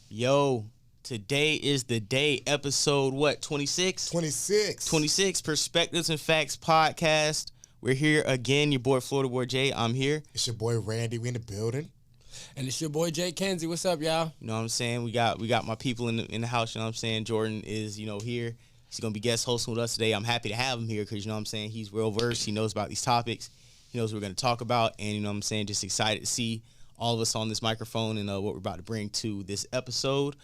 Yo, today is the day, episode what, 26? 26, Perspectives and Facts podcast. We're here again, your boy Florida Boy Jay, I'm here. It's your boy Randy, we in the building. And it's your boy Jay Kenzie. What's up, y'all? You know what I'm saying? We got my people in the house, you know what I'm saying? Jordan is, here. He's going to be guest hosting with us today. I'm happy to have him here because, you know what I'm saying, he's well versed. He knows about these topics. He knows what we're going to talk about. And, you know what I'm saying, just excited to see all of us on this microphone and what we're about to bring to this episode.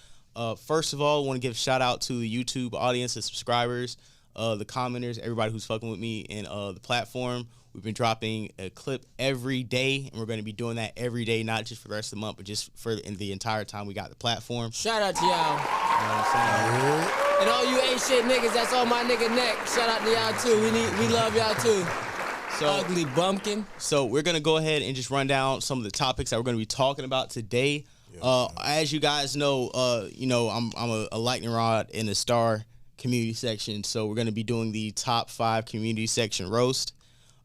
First of all, I want to give a shout out to the YouTube audience, the subscribers, the commenters, everybody who's fucking with me and the platform. We've been dropping a clip every day, and we're going to be doing that every day, not just for the rest of the month, but just for the entire time we got the platform. Shout out to y'all. You know what I'm saying? And all you ain't shit niggas, that's all my nigga neck. Shout out to y'all too. We love y'all too. So, ugly bumpkin. So we're going to go ahead and just run down some of the topics that we're going to be talking about today. As you guys know, I'm a lightning rod in the Star community section, so we're going to be doing the top 5 community section roast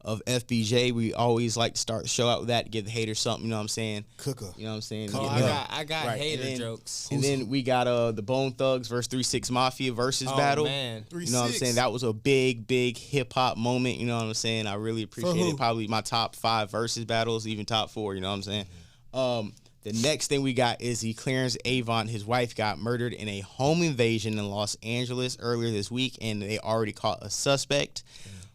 of FBJ. We always like to start the show out with that to give the haters something, you know what I'm saying? Cooker. You know what I'm saying? I got right. hater jokes. And then we got the Bone Thugs versus 3-6 Mafia versus battle. Man. 3-6. You know what I'm saying? That was a big hip-hop moment, you know what I'm saying? I really appreciate it. Probably my top 5 versus battles, even top 4, you know what I'm saying? The next thing we got is the Clarance Avant. His wife got murdered in a home invasion in Los Angeles earlier this week, and they already caught a suspect.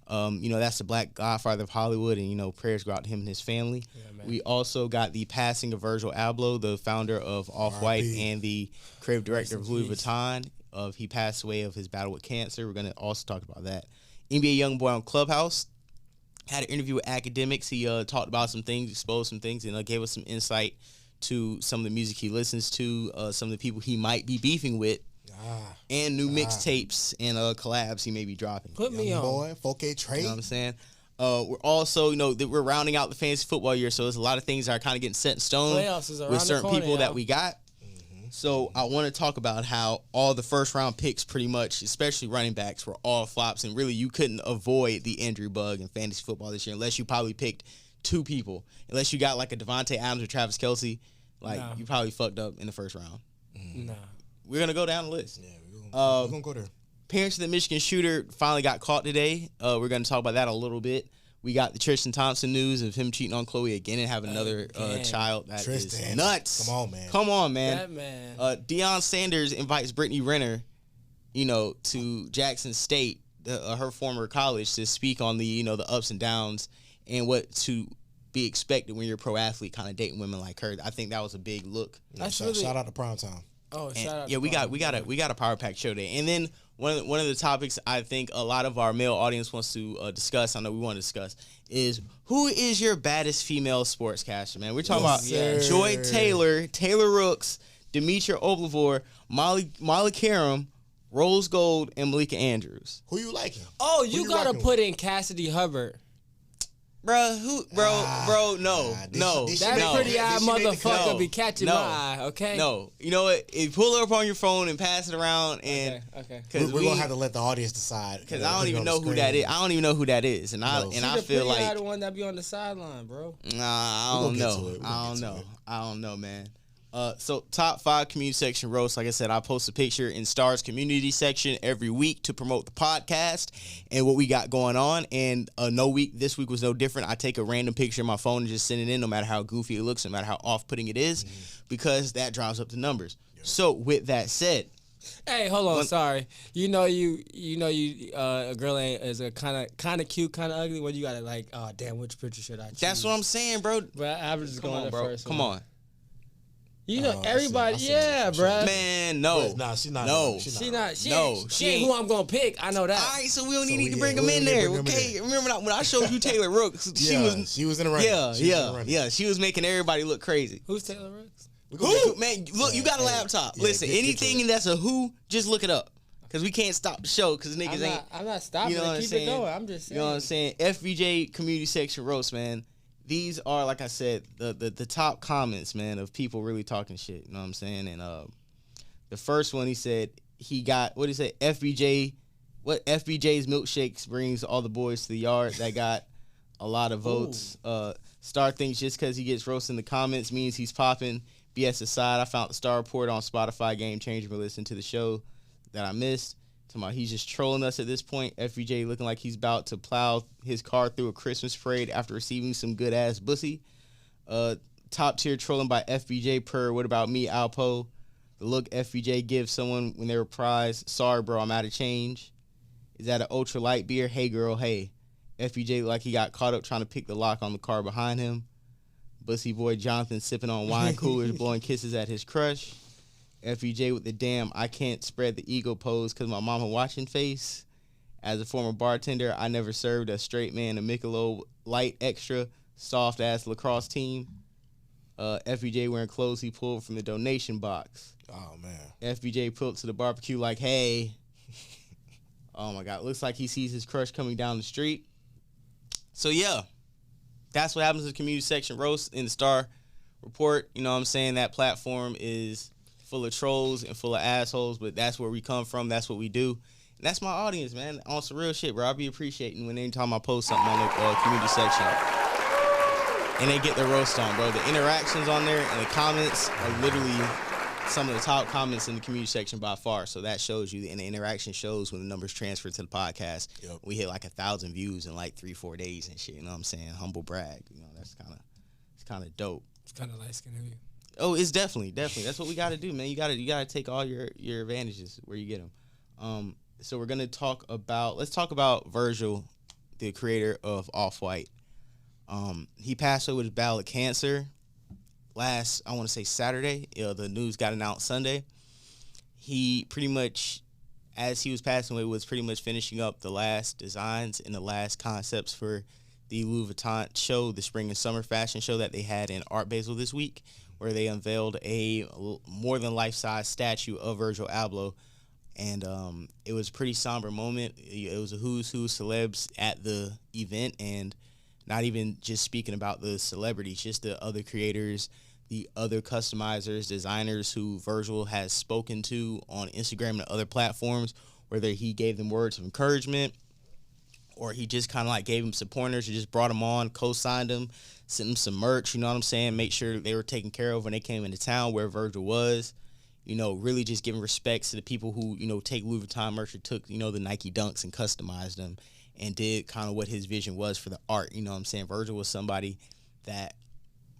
That's the Black Godfather of Hollywood, and, prayers go out to him and his family. Yeah, we also got the passing of Virgil Abloh, the founder of Off-White and the creative director of Louis Vuitton. He passed away of his battle with cancer. We're going to also talk about that. NBA YoungBoy on Clubhouse had an interview with academics. He talked about some things, exposed some things, and gave us some insight to some of the music he listens to, some of the people he might be beefing with. And new mixtapes and collabs he may be dropping. Put me on. Boy, 4K trade. You know what I'm saying? We're also, we're rounding out the fantasy football year, so there's a lot of things that are kind of getting set in stone with certain people that we got. Mm-hmm. So I want to talk about how all the first round picks pretty much, especially running backs, were all flops, and really you couldn't avoid the injury bug in fantasy football this year unless you probably picked 2 people. Unless you got like a Devontae Adams or Travis Kelce, you probably fucked up in the first round. Nah. We're going to go down the list. Yeah, we're going to go there. Parents of the Michigan shooter finally got caught today. We're going to talk about that a little bit. We got the Tristan Thompson news of him cheating on Chloe again and having another child. That Tristan is nuts. Come on, man. That man. Deion Sanders invites Brittany Renner, to Jackson State, her former college, to speak on the ups and downs and what to be expected when you're a pro athlete kind of dating women like her. I think that was a big look. Shout out to Primetime. Shout out. Yeah, we got a Power Pack show day. And then one of the topics I think a lot of our male audience wants to discuss, I know we want to discuss, is who is your baddest female sportscaster, man? We're talking about Joy Taylor, Taylor Rooks, Demetria Oblivor, Molly Karam, Rose Gold, and Malika Andrews. Who you liking? Oh, you gotta put in Cassidy Hubbard. No. That pretty eye motherfucker be catching my eye, okay? No. You know what? If you pull her up on your phone and pass it around and... Okay. We're going to have to let the audience decide. Because I don't even know who that is. I don't even know who that is. And I feel like... She's the one that be on the sideline, bro. Nah, I don't know, man. So top 5 community section roast. Like I said, I post a picture in Star's community section every week to promote the podcast and what we got going on. And this week was no different. I take a random picture of my phone and just send it in, no matter how goofy it looks, no matter how off-putting it is, because that drives up the numbers. Yeah. So with that said, hey, hold on, sorry. A girl is a kind of cute, kind of ugly. When you got it like, oh damn, which picture should I choose? That's what I'm saying, bro. But I was just going bro. first. Come on. Everybody, bro. Man, no. Nah, she's not. No. She ain't who I'm going to pick. I know that. All right, so we don't need to bring them in there, okay? Remember when I showed you Taylor Rooks, she was in the running. Yeah, she was making everybody look crazy. Who's Taylor Rooks? Who? Man, look, you got a laptop. Listen, anything that's a who, just look it up. Because we can't stop the show because niggas ain't. I'm not stopping it. Keep it going. I'm just saying. You know what I'm saying? FBJ community section roast, man. These are, like I said, the top comments, man, of people really talking shit. You know what I'm saying? And the first one, he said he got, what did he say? FBJ's milkshakes brings all the boys to the yard. That got a lot of votes. Star thinks just because he gets roasted in the comments means he's popping. BS aside, I found the Star Report on Spotify, game changer, for listening to the show that I missed. He's just trolling us at this point. FBJ looking like he's about to plow his car through a Christmas parade after receiving some good ass bussy. Top tier trolling by FBJ per What About Me, Alpo. The look FBJ gives someone when they reprise, sorry bro, I'm out of change. Is that an ultra light beer? Hey girl, hey. FBJ like he got caught up trying to pick the lock on the car behind him. Bussy boy Jonathan sipping on wine coolers, blowing kisses at his crush. FBJ with the damn I can't spread the ego pose because my mama watching face. As a former bartender, I never served a straight man a Michelob Light Extra soft ass lacrosse team. FBJ wearing clothes he pulled from the donation box. Oh man. FBJ pulled up to the barbecue like, hey. Oh my God, looks like he sees his crush coming down the street. So yeah, that's what happens in the community section roast in the Star Report. You know what I'm saying? That platform is full of trolls and full of assholes, but that's where we come from. That's what we do. And that's my audience, man. On some real shit, bro. I'll be appreciating when anytime I post something on the community section. And they get the roast on, bro. The interactions on there and the comments are literally some of the top comments in the community section by far. So that shows you, and the interaction shows when the numbers transfer to the podcast. Yep. We hit like 1,000 views in like 3-4 days and shit. You know what I'm saying? Humble brag. You know, that's kind of dope. It's kind of light skin of you. Oh, it's definitely. That's what we got to do, man. You gotta take all your advantages where you get them. So we're gonna let's talk about Virgil, the creator of Off-White. He passed away with a battle of cancer last, I want to say Saturday. The news got announced Sunday. He pretty much, as he was passing away, was pretty much finishing up the last designs and the last concepts for the Louis Vuitton show, the spring and summer fashion show that they had in Art Basel this week, where they unveiled a more than life-size statue of Virgil Abloh. And it was a pretty somber moment. It was a who's who celebs at the event, and not even just speaking about the celebrities, just the other creators, the other customizers, designers who Virgil has spoken to on Instagram and other platforms, whether he gave them words of encouragement or he just kind of like gave them some pointers or just brought them on, co-signed them, sent them some merch, you know what I'm saying, make sure they were taken care of when they came into town where Virgil was. You know, really just giving respects to the people who, you know, take Louis Vuitton merch or took, you know, the Nike Dunks and customized them and did kind of what his vision was for the art. You know what I'm saying? Virgil was somebody that,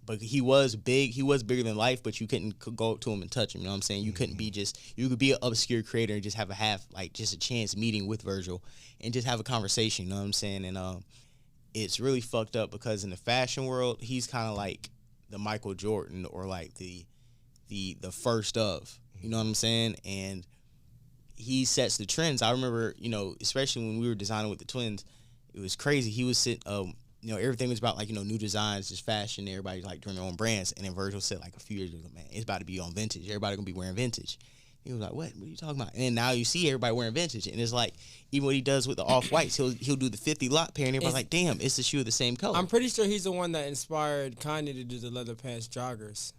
but he was big. He was bigger than life, but you couldn't go up to him and touch him. You know what I'm saying? You couldn't be just, you could be an obscure creator and just have just a chance meeting with Virgil and just have a conversation. You know what I'm saying? And it's really fucked up because in the fashion world, he's kind of like the Michael Jordan or like the first of, you know what I'm saying? And he sets the trends. I remember, you know, especially when we were designing with the twins, it was crazy. He was sitting, you know, everything was about like, you know, new designs, just fashion, everybody like doing their own brands. And then Virgil said like a few years ago, man, it's about to be on vintage. Everybody gonna be wearing vintage. He was like, what are you talking about? And then now you see everybody wearing vintage. And it's like, even what he does with the Off-Whites, he'll do the 50 lot pair and everybody's like, damn, it's the shoe of the same color. I'm pretty sure he's the one that inspired Kanye to do the leather pants joggers.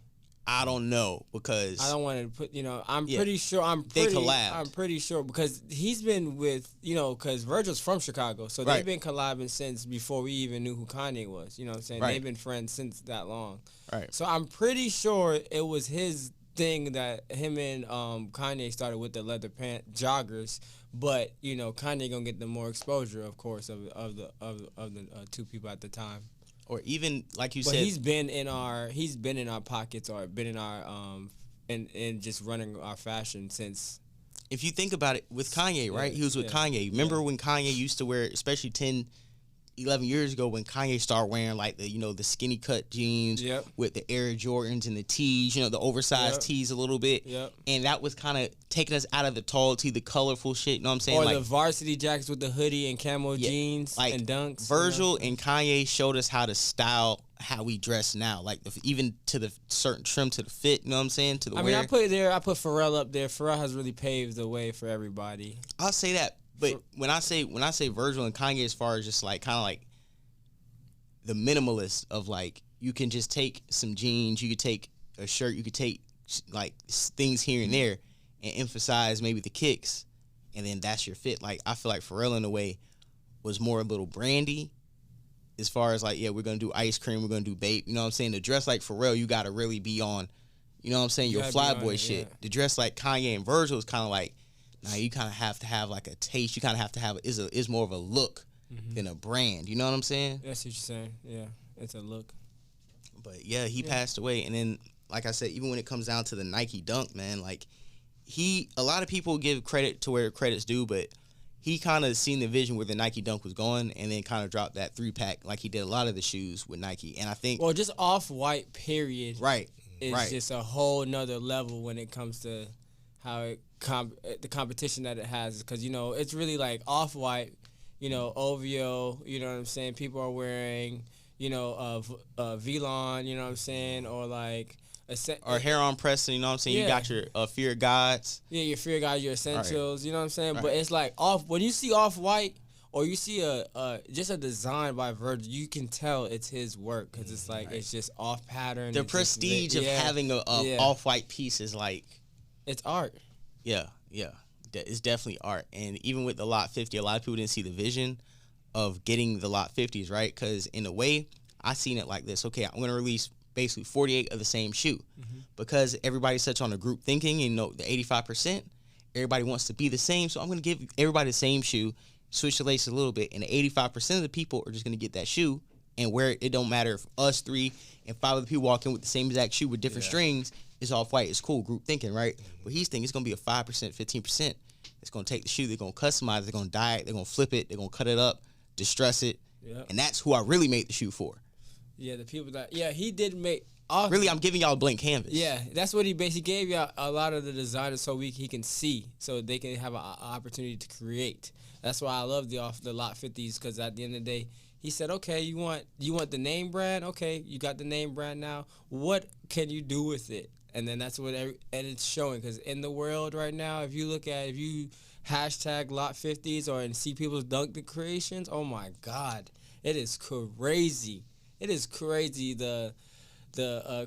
I don't know because I don't want to put, you know, they collabed. I'm pretty sure because he's been with, you know, because Virgil's from Chicago. So they've been collabing since before we even knew who Kanye was. You know what I'm saying? Right. They've been friends since that long. Right. So I'm pretty sure it was his thing that him and Kanye started with the leather pant joggers. But, you know, Kanye going to get the more exposure, of course, of the two people at the time. Or even like you but said, he's been in our pockets or been in our and just running our fashion since. If you think about it, with Kanye, right? He was with Kanye. Remember when Kanye used to wear, especially 10, 11 years ago, when Kanye started wearing like the, you know, the skinny cut jeans with the Air Jordans and the tees, you know, the oversized tees a little bit, and that was kind of taking us out of the tall tee, the colorful shit. You know what I'm saying? Or like, the varsity jackets with the hoodie and camo jeans like and dunks. Virgil and Kanye showed us how to style how we dress now, like even to the certain trim to the fit. You know what I'm saying? To the wear. I put Pharrell up there. Pharrell has really paved the way for everybody. I'll say that. But when I say Virgil and Kanye, as far as just like kind of like the minimalist of like, you can just take some jeans, you could take a shirt, you could take like things here and there and emphasize maybe the kicks, and then that's your fit. Like I feel like Pharrell in a way was more a little brandy as far as like, yeah, we're gonna do ice cream, we're gonna do bape. You know what I'm saying? To dress like Pharrell, you gotta really be on, you know what I'm saying, your flyboy shit. To dress like Kanye and Virgil is kind of like, nah, you kind of have to have like a taste. You kind of have to have is more of a look than a brand. You know what I'm saying? That's what you're saying. Yeah, it's a look. But yeah, he passed away, and then like I said, even when it comes down to the Nike Dunk, man, like a lot of people give credit to where credit's due, but he kind of seen the vision where the Nike Dunk was going, and then kind of dropped that 3-pack like he did a lot of the shoes with Nike. And I think, well, just Off-White period, right, is just a whole nother level when it comes to how the competition that it has, because you know it's really like Off-White, you know, OVO, you know what I'm saying. People are wearing, you know, Velon, you know what I'm saying, or like. Or Heron Preston, you know what I'm saying? Yeah. You got your Fear of Gods. Yeah, your Fear of Gods, your Essentials, right. You know what I'm saying? Right. But it's like when you see Off-White or you see just a design by Virgil, you can tell it's his work because it's like it's just off pattern. The prestige of having a Off-White piece is like, it's art. Yeah. It's definitely art. And even with the Lot 50, a lot of people didn't see the vision of getting the Lot 50s, right? Because in a way, I seen it like this. Okay, I'm going to release basically 48 of the same shoe because everybody's such on a group thinking, you know, the 85%, everybody wants to be the same. So I'm going to give everybody the same shoe, switch the laces a little bit. And the 85% of the people are just going to get that shoe and wear it. It don't matter if us 3 and 5 other people walk in with the same exact shoe with different strings. It's Off-White. It's cool. Group thinking, right? But he's thinking it's going to be a 5%, 15%. It's going to take the shoe. They're going to customize it. They're going to dye it. They're going to flip it. They're going to cut it up, distress it. Yep. And that's who I really made the shoe for. Yeah, the people that he did make. Really, I'm giving y'all a blank canvas. Yeah, that's what he basically gave y'all a lot of the designers so he can see, so they can have an opportunity to create. That's why I love the Lot 50s, because at the end of the day, he said, okay, you want the name brand? Okay, you got the name brand now. What can you do with it? And then that's what and it's showing, because in the world right now, if you hashtag Lot 50s and see people's dunk creations, oh my God, it is crazy. It is crazy the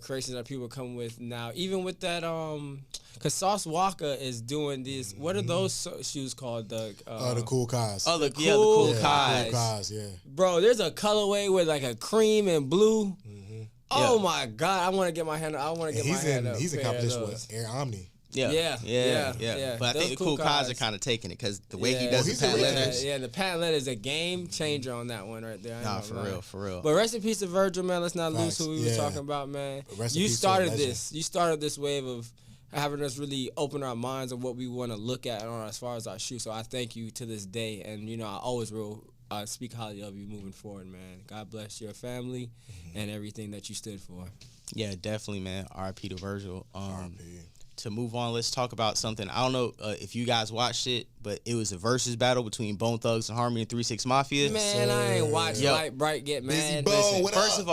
creations that people come with now. Even with that, because Sauce Walker is doing these. What are those shoes called? The Cool Kais. Oh, the Cool Kais. Cool Kais, yeah. Bro, there's a colorway with like a cream and blue. Oh my God, I want to get my hand. He's in competition with Air Omni. Yeah. But I think the Cool Kais are kind of taking it because the way he does the patent leathers. Yeah, the patent leather is a game changer on that one right there. Nah, for real. But rest in peace to Virgil, man. Let's not lose who we were talking about, man. You started this. You started this wave of having us really open our minds on what we want to look at as far as our shoes. So I thank you to this day. And, you know, I always will speak highly of you moving forward, man. God bless your family and everything that you stood for. Yeah, definitely, man. R.I.P. to Virgil. R.I.P. To move on, let's talk about something. I don't know if you guys watched it, but it was a versus battle between Bone Thugs and Harmony and 3 6 Mafia. Man, I ain't watched Light Bright get mad. Listen, first of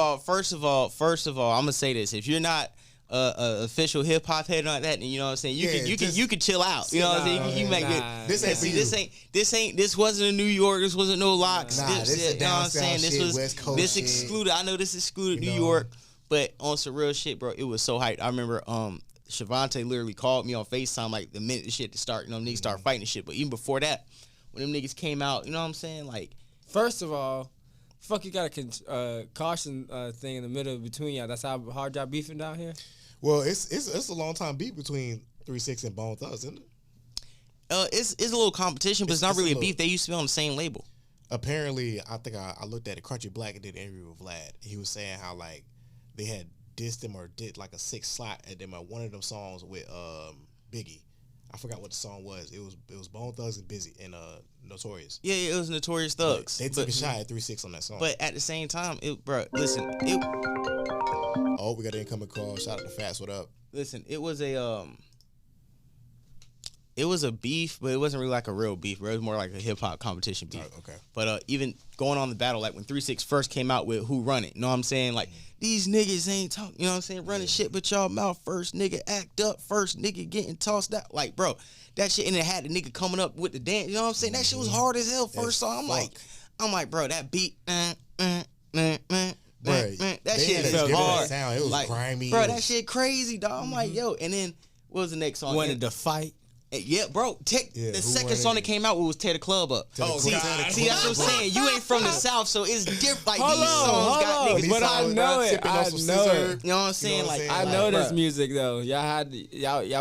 all, I'm gonna say this: if you're not official hip hop head like that, and you know what I'm saying, you can chill out. You know what I'm saying? You make it. This wasn't in New York. This wasn't no locks. This you know what I'm saying? This excluded. I know this excluded New York, but on some real shit, bro, it was so hyped. I remember Shavante literally called me on FaceTime like the minute the shit to start, you know, niggas start fighting and shit. But even before that, when them niggas came out, you know what I'm saying? Like, first of all, fuck, you got a caution thing in the middle between y'all. That's how hard y'all beefing down here? Well, it's a long time beef between 3 6 and Bone Thugs, isn't it? It's a little competition, but it's not really a beef. They used to be on the same label. Apparently, I think I looked at it. Crunchy Black did an interview with Vlad. He was saying how like they had dissed him or did like a 6 slot at them at one of them songs with Biggie. I forgot what the song was. It was Bone Thugs and Busy and Notorious. Yeah, it was Notorious Thugs. They took a shot at 3 6 on that song. But at the same time, listen. Oh, we got an incoming call. Shout out to Fats. What up? Listen, it was a beef, but it wasn't really like a real beef, bro. It was more like a hip hop competition beef. Oh, okay. But even going on the battle, like when 3 6 first came out with Who Run It, you know what I'm saying? Like, these niggas ain't talking, you know what I'm saying? Running shit but y'all mouth first, nigga act up first, nigga getting tossed out. Like, bro, that shit, and it had the nigga coming up with the dance, you know what I'm saying? That shit was hard as hell first song. I'm like, bro, that beat, that shit is hard. Sound. It was like, grimy. Bro, that shit crazy, dog. I'm like, yo, and then what was the next song? Wanted to fight. Yeah, bro. The second song that came out was Tear the Club Up. See, that's what I'm saying. You ain't from the South, so it's different. Like, these songs got niggas. But I know it. You know what I'm saying? Like, I know this music though. Y'all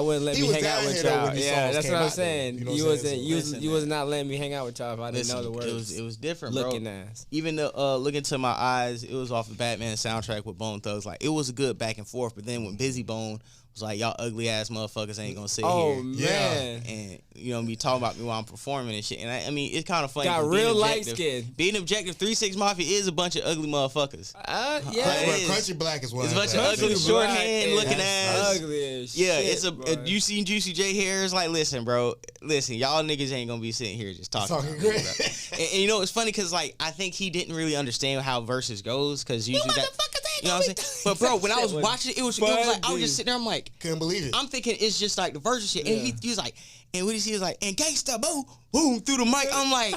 wouldn't let me hang out with y'all. Yeah, that's what I'm saying. You was not letting me hang out with y'all if I didn't know the words. It was different, bro. Looking ass. Even the Look Into My Eyes, it was off the Batman soundtrack with Bone Thugs. Like, it was a good back and forth. But then when Busy Bone was like, y'all ugly ass motherfuckers ain't gonna sit here. Oh man. And you know, be talking about me while I'm performing and shit. And I mean, it's kind of funny. Got real light skin. Being objective, 3-6 Mafia is a bunch of ugly motherfuckers. Yeah. Crunchy Black is one. It's a bunch of ugly, shorthand looking ass. Ugly as yeah, shit, it's you seen Juicy J hair. It's like, listen, bro. Listen, y'all niggas ain't gonna be sitting here just talking great. And you know, it's funny because like I think he didn't really understand how verses goes because usually that. You know what I'm saying? But bro, when I was watching it, it was like I was just sitting there. I'm like, couldn't believe it. I'm thinking it's just like the verse shit, and he was like, and what he was like, and gangsta boom, boom through the mic. I'm like,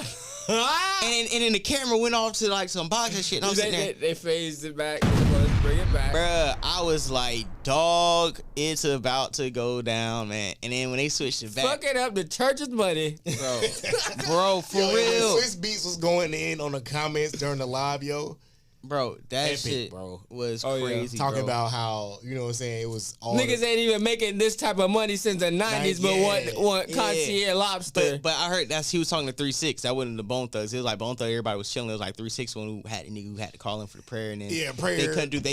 and then the camera went off to like some boxing shit. And I'm sitting there. They phased it back. Let's bring it back, bruh. I was like, dog, it's about to go down, man. And then when they switched it back, fucking up the church's money, bro, for real. When Swiss Beats was going in on the comments during the live, yo. Bro, that epic, shit bro. Was crazy. Talking about how, you know what I'm saying, it was all niggas ain't even making this type of money since the 90s, but want concierge lobster. But I heard he was talking to 3-6. That wasn't the Bone Thugs. It was like Bone Thugs, everybody was chilling. It was like 3-6 one who had a nigga who had to call in for the prayer, and then prayer. They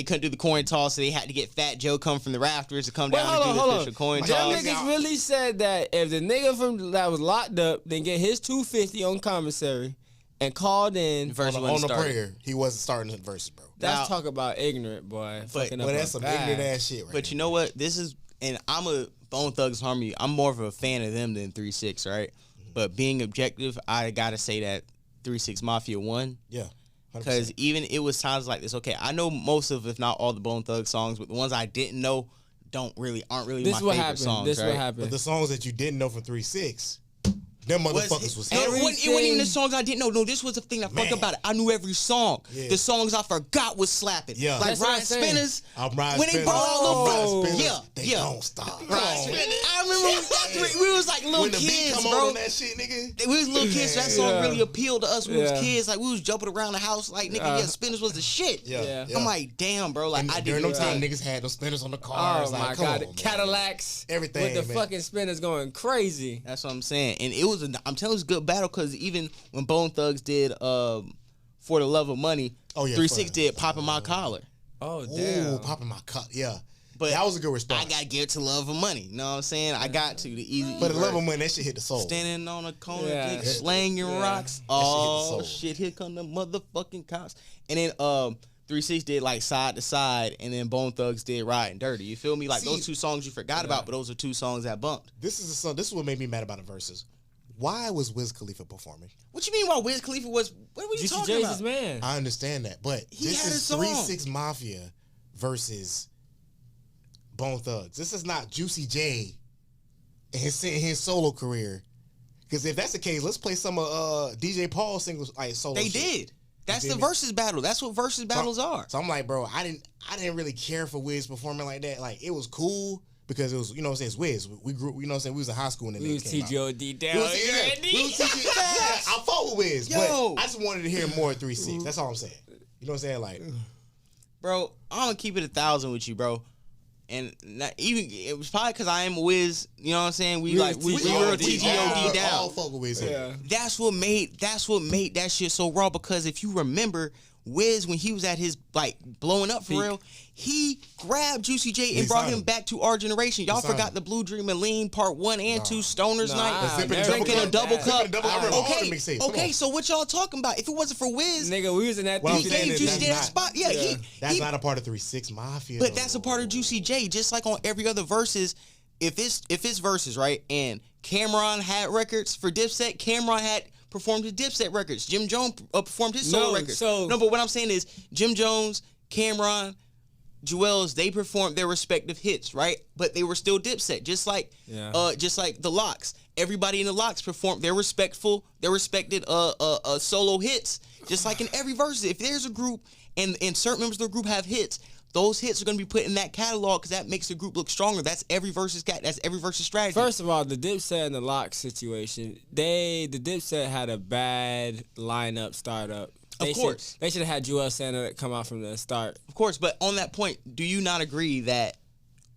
couldn't do the coin toss, so they had to get Fat Joe come from the rafters to come down and do the official coin toss. Them niggas really said that if the nigga that was locked up then get his $250 on commissary and called in on the prayer, he wasn't starting the verses, bro. That's talk about ignorant, boy. But that's some ignorant ass shit, right? But you know what? This is, and I'm a Bone Thugs Harmony. I'm more of a fan of them than 3-6, right? But being objective, I gotta say that 3-6 Mafia won. Yeah. Because even it was times like this. Okay, I know most of, if not all, the Bone Thugs songs, but the ones I didn't know aren't really my favorite songs. This right? what happened. But the songs that you didn't know from 3-6. Them motherfuckers was it wasn't even the songs I didn't know. No, this was the thing that fucked about it. I knew every song. Yeah. The songs I forgot was slapping. Yeah. Like Ryan Spinners. When they brought out little they don't stop. I remember we was like little when the kids, beat come bro. on that shit, nigga. We was little kids, so that song really appealed to us when we was kids. Like we was jumping around the house like nigga, Spinners was the shit. Yeah. I'm like, damn, bro. Like I didn't know time niggas had those Spinners on the cars. Oh my god, Cadillacs, everything. With the fucking Spinners going crazy. That's what I'm saying. And it was I'm telling you, it's a good battle because even when Bone Thugs did For the Love of Money, 3-6 did Poppin' My Collar. Oh damn. Ooh, Poppin' My Collar. Yeah. But that was a good response. I gotta give it to Love of Money. You know what I'm saying? I got to. The easy. But the Love of Money, that shit hit the soul. Standing on a corner, slanging rocks. Oh shit! Here come the motherfucking cops. And then 3-6 did like Side to Side, and then Bone Thugs did Riding Dirty. You feel me? Like those two songs you forgot about, but those are two songs that bumped. This is what made me mad about the verses. Why was Wiz Khalifa performing? What you mean? Why Wiz Khalifa was? What were you talking about? Man. I understand that, but this is 3-6 Mafia versus Bone Thugs. This is not Juicy J and his solo career. Because if that's the case, let's play some of DJ Paul's singles like solo. They did. That's the versus battle. That's what versus battles are. So I'm like, bro, I didn't really care for Wiz performing like that. Like it was cool because it was, you know what I'm saying, it's Wiz. We grew, you know what I'm saying, we was in high school when we was TGOD down. We was I fought with Wiz, but I just wanted to hear more 3-6. That's all I'm saying. You know what I'm saying? Like, bro, I'm gonna keep it 1,000 with you, bro. And not even it was probably because I am Wiz. You know what I'm saying? We were TGOD down. All fuck with Wiz. Yeah. That's what made that shit so raw. Because if you remember, Wiz, when he was at his like blowing up for real, he grabbed Juicy J and brought him back to our generation. Y'all forgot the Blue Dream and Lean Part 1 and 2 Stoners Night, drinking a double cup. Okay, so what y'all talking about? If it wasn't for Wiz, nigga, we was in that. He gave Juicy J that spot. Yeah, that's not a part of 3-6 Mafia. But that's a part of Juicy J. Just like on every other verses, if it's verses right, and Cameron had records for Dipset, Cameron had performed his Dipset records. Jim Jones performed his solo records. No, but what I'm saying is Jim Jones, Cameron, Jewels, they performed their respective hits, right? But they were still Dipset, just like the Locks. Everybody in the Locks performed their respected solo hits, just like in every verse. If there's a group and certain members of the group have hits, those hits are going to be put in that catalog because that makes the group look stronger. That's every versus strategy. First of all, the Dipset and the Lox situation, the Dipset had a bad lineup startup. They should have had Joel Santa come out from the start. Of course, but on that point, do you not agree that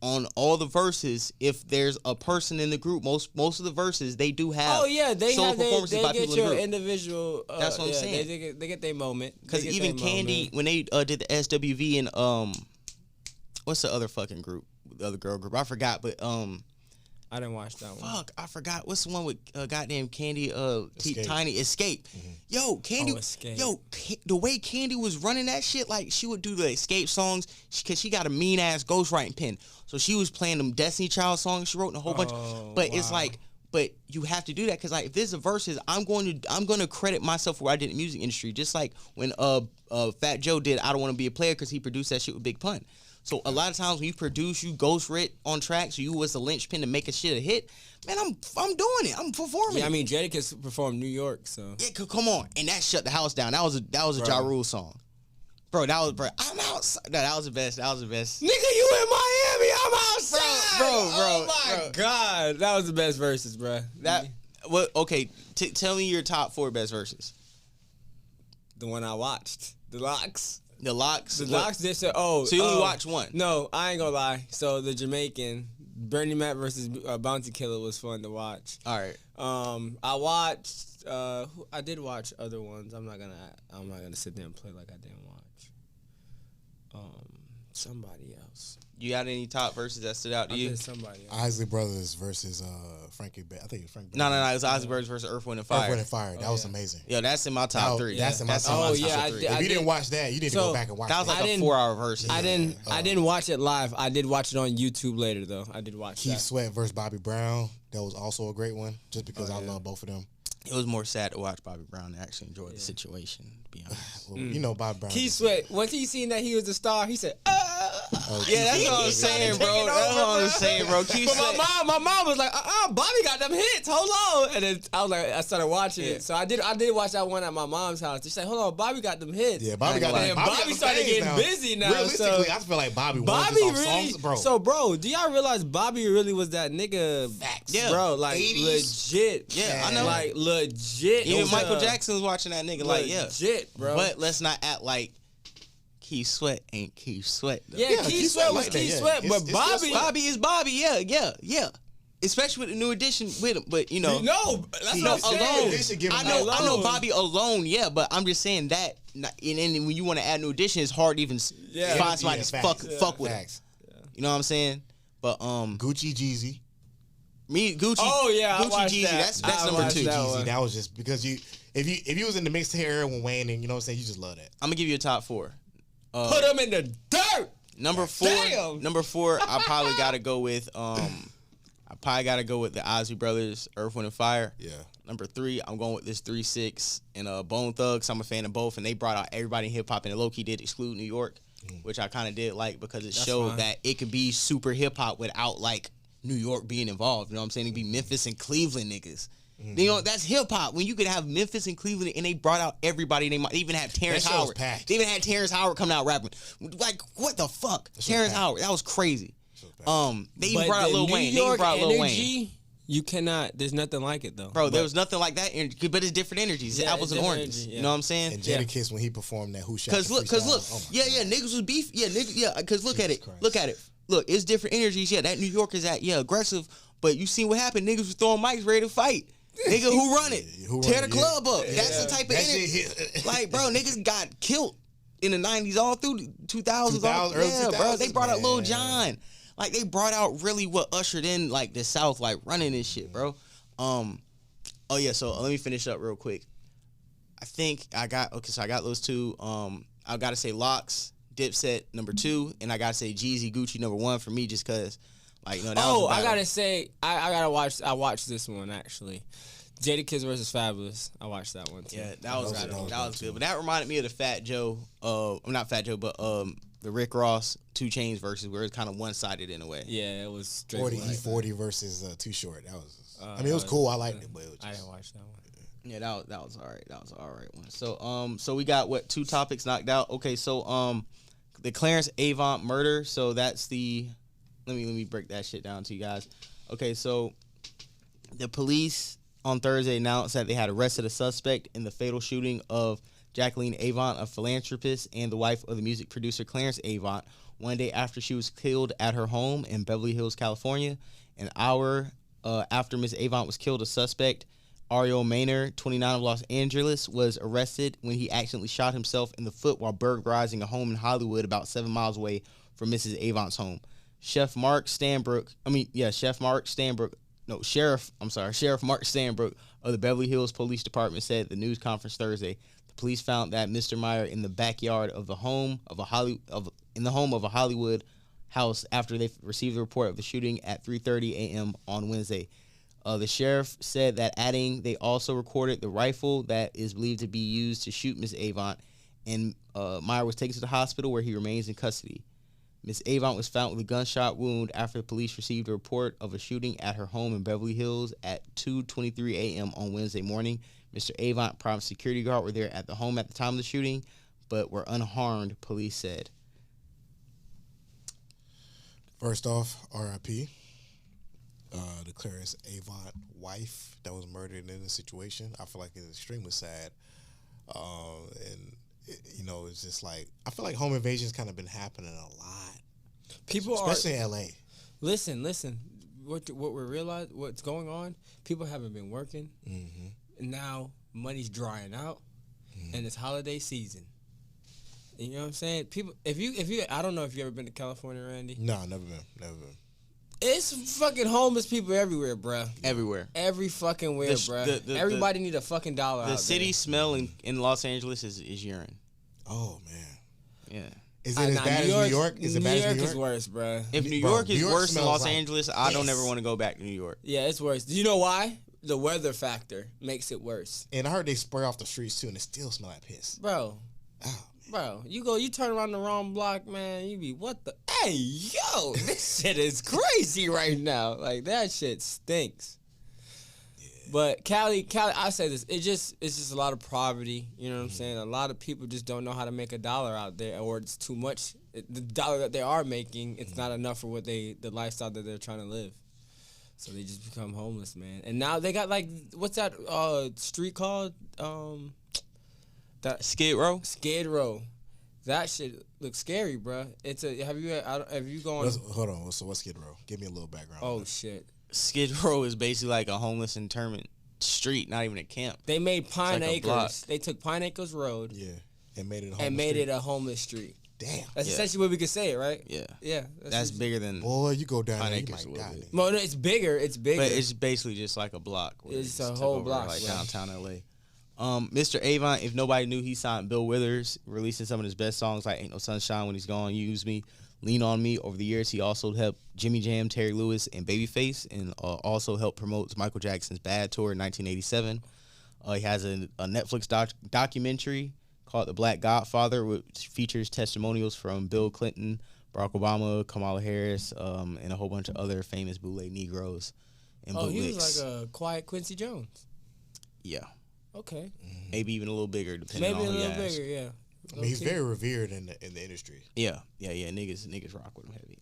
on all the verses, if there's a person in the group, most of the verses they do have. Oh yeah, they solo have performances by people in the group. Individual. That's what I'm saying. They get their moment. Because even Candy, when they did the SWV and what's the other fucking group? The other girl group, I forgot, but I didn't watch that one. Fuck, I forgot. What's the one with goddamn Candy? Tiny Escape. Mm-hmm. Yo, Candy. Escape. Yo, the way Candy was running that shit, like she would do the Escape songs because she got a mean ass ghostwriting pen. So she was playing them Destiny Child songs. She wrote a whole bunch. But it's like, but you have to do that because like if there's a verses, I'm going to credit myself for what I did in the music industry. Just like when Fat Joe did I Don't Want to Be a Player because he produced that shit with Big Pun. So a lot of times when you produce, you ghost writ on tracks, so you was the linchpin to make a shit a hit. Man, I'm doing it. I'm performing. Yeah, I mean Jadakiss performed New York, so yeah, come on, and that shut the house down. That was a Ja Rule song, bro. I'm outside. No, that was the best. That was the best. Nigga, you in Miami? I'm outside, bro. Oh my god, that was the best verses, bro. Okay, tell me your top 4 best verses. The one I watched, the Lox. The Lox did say, so you only watched one? No, I ain't gonna lie. So the Jamaican Bernie Mac versus Bounty Killer was fun to watch. All right. I watched. I did watch other ones. I'm not gonna sit there and play like I didn't watch. Somebody else. You got any top verses that stood out to you? Somebody else. Isley Brothers versus Frankie. I think it was Frankie. No. It was Isley Brothers versus Earth, Wind, and Fire. Earth, Wind, and Fire. That was amazing. Yo, that's in my top 3. That's in my top 3. If you didn't watch that, you need to go back and watch that. That was like a 4-hour verse. I didn't watch it live. I did watch it on YouTube later, though. I did watch Keith Sweat versus Bobby Brown. That was also a great one, just because I love both of them. It was more sad to watch Bobby Brown and actually enjoy the situation, to be honest. Well, you know Bobby Brown. Keith Sweat, once he seen that he was a star, he said, yeah, that's what I'm saying, bro. That's what I'm saying, bro. Keith Sweat. My mom was like, Bobby got them hits. Hold on. And then I started watching it. So I did watch that one at my mom's house. She said, hold on, Bobby got them hits. Yeah, Bobby got them hits. Bobby started getting busy now. Realistically, I feel like Bobby really, songs, bro. So, bro, do y'all realize Bobby really was that nigga? Facts. Yeah. Bro, like 80s. Legit. Yeah, I know. Like legit. Even Michael Jackson was watching that nigga. Like, yeah. Legit, bro. But let's not act like Keith Sweat ain't Keith Sweat, though. Yeah, Keith Sweat was Keith Sweat, but Bobby is Bobby. Yeah. Especially with the new edition with him, but you know, that's what I'm saying. I know Bobby alone, yeah, but I'm just saying that, and when you want to add new edition, it's hard to even find somebody to fuck with. You know what I'm saying? But Gucci Jeezy. Gucci. Oh yeah, Gucci Jeezy. That's number 2. Jeezy. That was just because if you was in the mixtape era when Wayne and you know what I'm saying, you just love that. I'm gonna give you a top 4. Put them in the dirt. Number 4. I probably gotta go with the Isley Brothers, Earth, Wind, and Fire. Yeah. Number 3, I'm going with this 3-6 and Bone Thugs. I'm a fan of both, and they brought out everybody in hip hop, and low-key did exclude New York, which I kind of did like because it showed that it could be super hip hop without like New York being involved. You know what I'm saying? It'd be Memphis and Cleveland niggas. Mm-hmm. You know, that's hip hop. When you could have Memphis and Cleveland and they brought out everybody, they might even have Terrence Howard. They even had Terrence Howard coming out rapping. Like, what the fuck? Terrence Howard. That was crazy. They even brought out Lil Wayne. They even brought Lil Wayne. You cannot. There's nothing like it though, bro. There was nothing like that, but it's different energies. It's apples and oranges. You know what I'm saying? And Jadakiss when he performed that Who Shot? Because look, niggas was beef. Yeah, because look at it. Look, it's different energies. Yeah, that New York is aggressive, but you see what happened? Niggas was throwing mics ready to fight. Nigga, who run it? Tear the club up. That's the type of energy. Like, bro, niggas got killed in the 90s all through the 2000s. Early 2000s, bro. They brought out Lil Jon. Like, they brought out really what ushered in, like, the South, like, running this shit, bro. So let me finish up real quick. I got those 2. I got to say Lox, Dipset, number 2, and I got to say Jeezy, Gucci, number 1 for me just because, like, that was I got to say, I watched this one, actually. Jadakiss versus Fabulous. I watched that one, too. Yeah, that was good. But that reminded me of the Fat Joe, not Fat Joe, but the Rick Ross 2 Chainz versus where it's kind of one-sided in a way. Yeah, it was straight 40 versus Too Short. That was. It was cool. I liked it, but I didn't watch that one. Yeah, that was all right. That was all right one. So we got what 2 topics knocked out. Okay, so the Clarence Avant murder. So that's the let me break that shit down to you guys. Okay, so the police on Thursday announced that they had arrested a suspect in the fatal shooting of Jaqueline Avant, a philanthropist and the wife of the music producer Clarence Avant, one day after she was killed at her home in Beverly Hills, California. An hour after Ms. Avant was killed, a suspect, Ariel Maynard, 29 of Los Angeles, was arrested when he accidentally shot himself in the foot while burglarizing a home in Hollywood about 7 miles away from Mrs. Avant's home. Sheriff Mark Stanbrook of the Beverly Hills Police Department said at the news conference Thursday the police found that Mr. Meyer in the backyard of the home of a Hollywood house after they received the report of the shooting at 3:30 a.m. on Wednesday. The sheriff said that, adding, they also recorded the rifle that is believed to be used to shoot Ms. Avant, and Meyer was taken to the hospital where he remains in custody. Ms. Avant was found with a gunshot wound after the police received a report of a shooting at her home in Beverly Hills at 2:23 a.m. on Wednesday morning. Mr. Avant, private security guard, were there at the home at the time of the shooting, but were unharmed, police said. First off, R.I.P. The Clarence Avant wife that was murdered in this situation. I feel like it's extremely sad. It's just like, I feel like home invasions kind of been happening a lot. Especially in L.A. Listen. What we realize, what's going on, people haven't been working. Mm-hmm. And now money's drying out, and it's holiday season. You know what I'm saying? People, if you, I don't know if you ever been to California, Randy. No, never been. It's fucking homeless people everywhere, bruh. Everywhere. Every fucking where, bruh. Everybody need a fucking dollar out there. The city smell in Los Angeles is urine. Oh, man. Yeah. Is it as bad as New York? Is it bad as New York? Is worse, bruh. If New York is worse than Los Angeles, I don't ever want to go back to New York. Yeah, it's worse. Do you know why? The weather factor makes it worse. And I heard they spray off the streets, too, and it still smell like piss. Bro. Oh. Bro, you turn around the wrong block, man, you be, what the, hey, yo, this shit is crazy right now. Like, that shit stinks. Yeah. But Cali, I say this, it's just a lot of poverty, you know what I'm saying? A lot of people just don't know how to make a dollar out there, or it's too much. The dollar that they are making, it's not enough for the lifestyle that they're trying to live. So they just become homeless, man. And now they got, like, what's that street called? Skid Row? Skid Row. That shit looks scary, bro. Have you gone? Hold on. So what's Skid Row? Give me a little background. Oh shit. Skid Row is basically like a homeless internment street, not even a camp. They made Pine Acres. They took Pine Acres Road. Yeah. And made it a homeless street. Damn. That's essentially what we could say, right? Yeah. Yeah. That's bigger than. Boy, you go down there, you might die. No, it's bigger. It's bigger. But it's basically just like a block. It's a whole block, like downtown LA. Mr. Avant, if nobody knew, he signed Bill Withers, releasing some of his best songs like Ain't No Sunshine When He's Gone, Use Me, Lean On Me. Over the years, he also helped Jimmy Jam, Terry Lewis, and Babyface, and also helped promote Michael Jackson's Bad Tour in 1987. He has a Netflix documentary called The Black Godfather, which features testimonials from Bill Clinton, Barack Obama, Kamala Harris, and a whole bunch of other famous bootleg Negroes. And he was like a quiet Quincy Jones. Yeah. Okay. Maybe even a little bigger, depending on who you ask. Bigger, yeah. I mean, he's very revered in the industry. Yeah. Niggas rock with him heavy.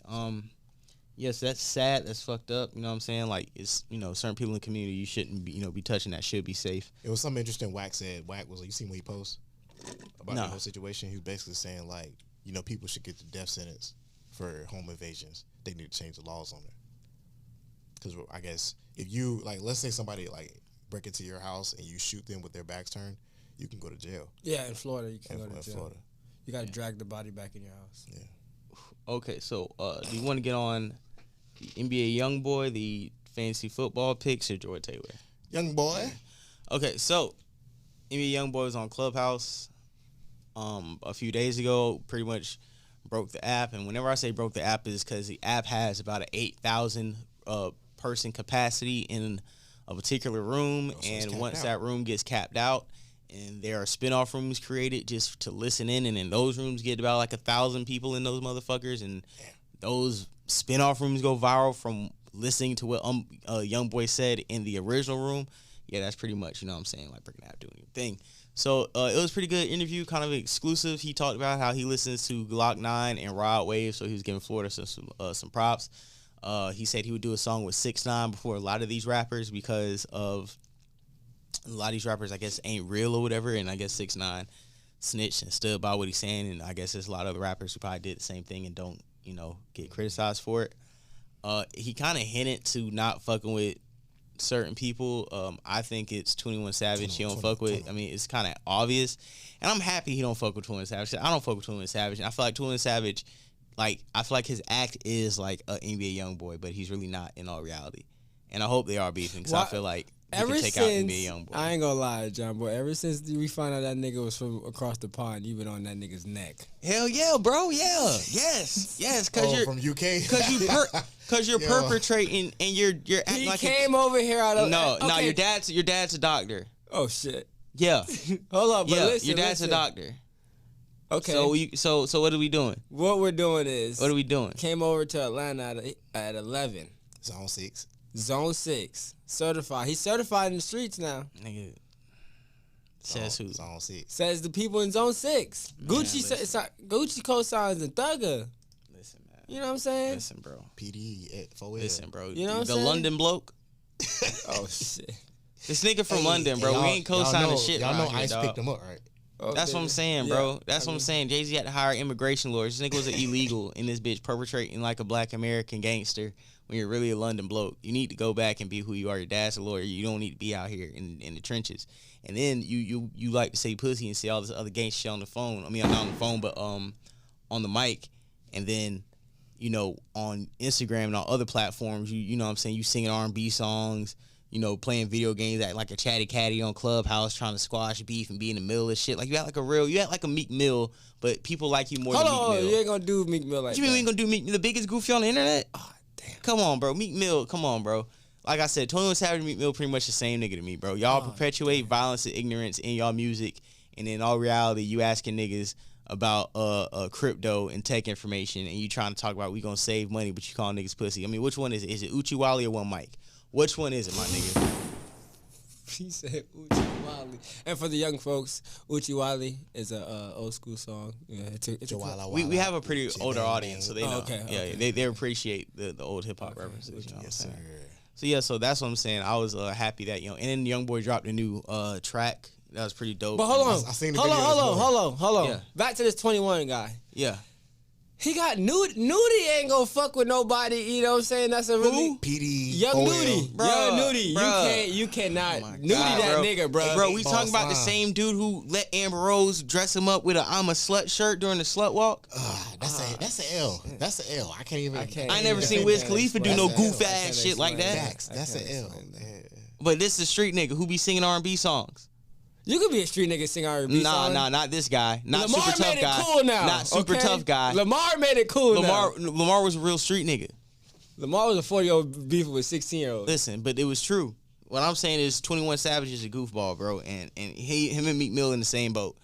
Yes, that's sad. That's fucked up. You know what I'm saying? Like, it's, certain people in the community you shouldn't be touching that. Should be safe. It was something interesting. Wack said. Wack was like, you seen what he posted about the whole situation? He was basically saying, like, people should get the death sentence for home invasions. They need to change the laws on it. Because I guess if you, like, let's say somebody like break into your house and you shoot them with their backs turned, you can go to jail. Yeah, in Florida, you can go to jail. Florida. You got to drag the body back in your house. Yeah. Okay, so do you want to get on the NBA YoungBoy, the fantasy football picks, or Joy Taylor? YoungBoy. Okay, so NBA YoungBoy was on Clubhouse a few days ago, pretty much broke the app. And whenever I say broke the app, is because the app has about an 8,000 person capacity in a particular room, and once that room gets capped out, and there are spin-off rooms created just to listen in, and in those rooms get about like 1,000 people in those motherfuckers, and those spin-off rooms go viral from listening to what YoungBoy said in the original room, yeah, that's pretty much, you know what I'm saying, like breaking out doing your thing. So it was a pretty good interview, kind of exclusive. He talked about how he listens to Glock 9 and Rod Wave, so he was giving Florida some props. He said he would do a song with 6ix9ine before a lot of these rappers because of a lot of these rappers, I guess, ain't real or whatever, and I guess 6ix9ine snitched and stood by what he's saying, and I guess there's a lot of other rappers who probably did the same thing and don't, you know, get criticized for it. He kind of hinted to not fucking with certain people. I think it's 21 Savage he don't fuck with. I mean, it's kind of obvious, and I'm happy he don't fuck with 21 Savage. I don't fuck with 21 Savage, and I feel like 21 Savage, like, I feel like his act is like an NBA YoungBoy, but he's really not in all reality. And I hope they are beefing, because I feel like he can take out NBA YoungBoy. I ain't gonna lie, John Boy. Ever since we found out that nigga was from across the pond, you been on that nigga's neck. Hell yeah, bro. Yeah, yes, because you're from UK. Because you're perpetrating and you're acting he like came over here out of no. Your dad's a doctor. Oh shit. Yeah. Hold up, but listen, your dad's a doctor. Okay. So what are we doing? What we're doing is what are we doing? Came over to Atlanta at 11. Zone 6. Zone 6. Certified. He's certified in the streets now. Nigga. Says who? Zone 6. Says the people in Zone 6. Gucci co-signs and Thugger. Listen, man. You know what I'm saying? Listen, bro. PD at 4L. Listen, bro. You know what I'm the saying? London bloke. Oh shit. This nigga from London, bro. We ain't co-signing shit. Y'all know here, Ice dog. picked him up, right? That's what I'm saying, bro. That's what I'm saying. Jay-Z had to hire immigration lawyers. This nigga was illegal in this bitch perpetrating like a black American gangster when you're really a London bloke. You need to go back and be who you are. Your dad's a lawyer. You don't need to be out here in the trenches. And then you like to say pussy and say all this other gangster shit on the phone. I mean, not on the phone, but on the mic. And then, you know, on Instagram and on other platforms, you know what I'm saying, you singing R&B songs, you know, playing video games, act like a chatty catty on Clubhouse, trying to squash beef and be in the middle of shit. Like, you act like a Meek Mill, but people like you more than Meek Mill. You ain't gonna do Meek Mill like what you mean we ain't gonna do Meek Mill, the biggest goofy on the internet? Oh, damn. Come on, bro. Meek Mill, come on, bro. Like I said, 21 Savage and Meek Mill pretty much the same nigga to me, bro. Y'all perpetuate violence and ignorance in y'all music, and in all reality, you asking niggas about crypto and tech information, and you trying to talk about we gonna save money, but you call niggas pussy. I mean, which one is it? Is it Uchi Wally or One Mic? Which one is it, my nigga? He said Uchi Wally. And for the young folks, Uchi Wally is a old school song. Yeah, it's a we have a pretty older audience, so they know. Okay. They appreciate the old hip hop references. You know yes, sir. So yeah, so that's what I'm saying. I was happy that, you know, and then YoungBoy dropped a new track. That was pretty dope. But hold on. I seen the hold on. Yeah. Back to this 21 guy. Yeah. He got Nudie ain't gonna fuck with nobody, you know what I'm saying? That's a really PD Young Nudie. Bro, Young Nudie. bro. You cannot Nudie God, that bro. nigga, bro. Bro, we talking about the same dude who let Amber Rose dress him up with a I'm a slut shirt during the slut walk. That's an L. That's an L. I can't even. I never seen Wiz Khalifa do no goof ass shit like that. That's an L. But this is a street nigga who be singing R&B songs. You could be a street nigga sing R&B songs. Nah, not this guy. Not Lamar super tough made it guy. cool now. Not super tough guy. Lamar made it cool now. Lamar was a real street nigga. Lamar was a 40-year-old beefing with 16-year-olds. Listen, but it was true. What I'm saying is 21 Savage is a goofball, bro, and him and Meek Mill in the same boat.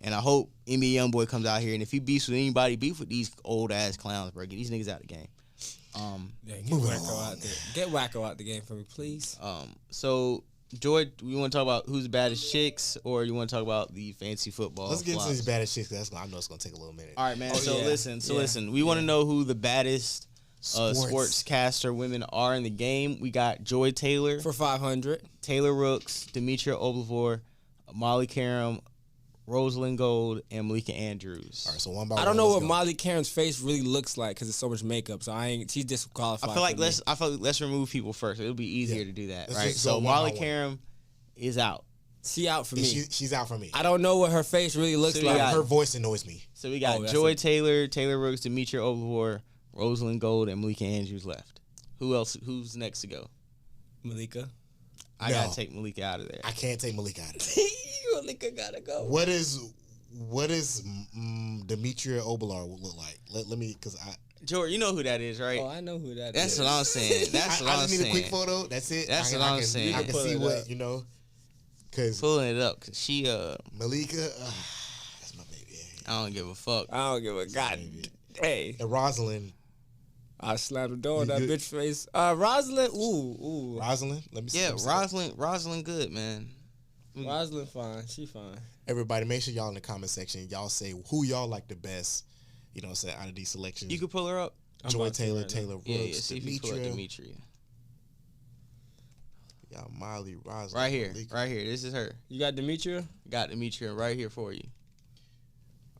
And I hope NBA YoungBoy comes out here, and if he beefs with anybody, beef with these old ass clowns, bro. Get these niggas out of the game. Get Wacko out the game for me, please. So Joy, we want to talk about who's the baddest chicks, or you want to talk about the fancy football? Let's get into these baddest chicks, because I know it's going to take a little minute. All right, man. Listen. We want to know who the baddest sportscaster women are in the game. We got Joy Taylor. For 500. Taylor Rooks, Demetria Oblivor, Molly Karam, Rosalind Gold, and Malika Andrews. All right, so one by one. I don't know what Molly Karam's face really looks like because there's so much makeup. So she's disqualified. I feel like let's remove people first. It'll be easier to do that, right? So Molly Karam is out. She out for me. She's out for me. I don't know what her face really looks like. Her voice annoys me. So we got Joy Taylor, Taylor Rooks, Demetria Oblivor, Rosalind Gold, and Malika Andrews left. Who else? Who's next to go? Malika. I gotta take Malika out of there. I can't take Malika out of there. Malika gotta go. What is Demetria Oblivor look like? Let me, because George, you know who that is, right? Oh, I know who that is. That's what I'm saying. That's what I'm saying. I just need a quick photo. That's it. That's what I'm saying. I can see what, you know. Cause pulling it up, cause she Malika, that's my baby. I don't give a fuck. I don't give a god. Hey. And Rosalind, I slammed the door in that bitch face. Rosalind, ooh. Rosalind, let me see. Yeah, Rosalind, good, man. Rosalind, fine. She fine. Everybody, make sure y'all in the comment section, y'all say who y'all like the best. You know what I'm saying, out of these selections. You can pull her up. Joy Taylor, Taylor Rooks, yeah, see if you pull up Demetria. Y'all, Miley, Rosalind. Right here, Malika. right here. This is her. You got Demetria? Got Demetria right here for you.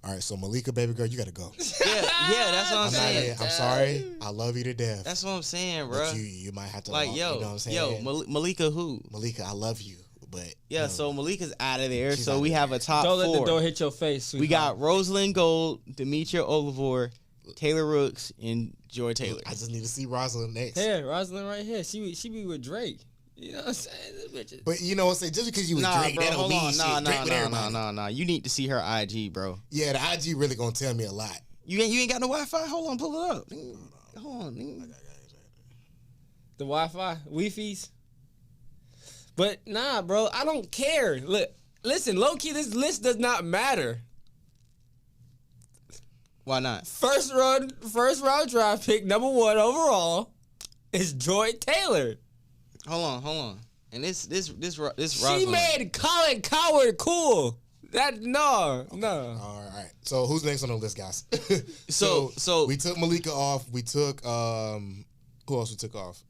All right, so Malika, baby girl, you got to go. Yeah, that's what I'm saying. I'm sorry. I love you to death. That's what I'm saying, bro. But you might have to like, you yo, know what I'm saying? Malika who? Malika, I love you, but yeah. So Malika's out of there. So we have a top Don't 4. Don't let the door hit your face. Sweetheart. We got Rosalind Gold, Demetria Olivor, Taylor Rooks, and Joy Taylor. I just need to see Rosalind next. Yeah, Rosalind right here. She be with Drake. You know what I'm saying? This bitch. But you know what I'm saying? Just because you with Drake, bro, that don't mean shit. Nah. You need to see her IG, bro. Yeah, the IG really gonna tell me a lot. You ain't got no Wi-Fi? Hold on, pull it up. Hold on. The Wi-Fi? Wi-Fi's? But nah, bro, I don't care. Look, listen, low-key, this list does not matter. Why not? First round draft pick, number 1 overall, is Joy Taylor. Hold on. And this She Rosalind. made Colin Coward cool. No. All right. So who's next on the list, guys? So we took Malika off. We took who else we took off?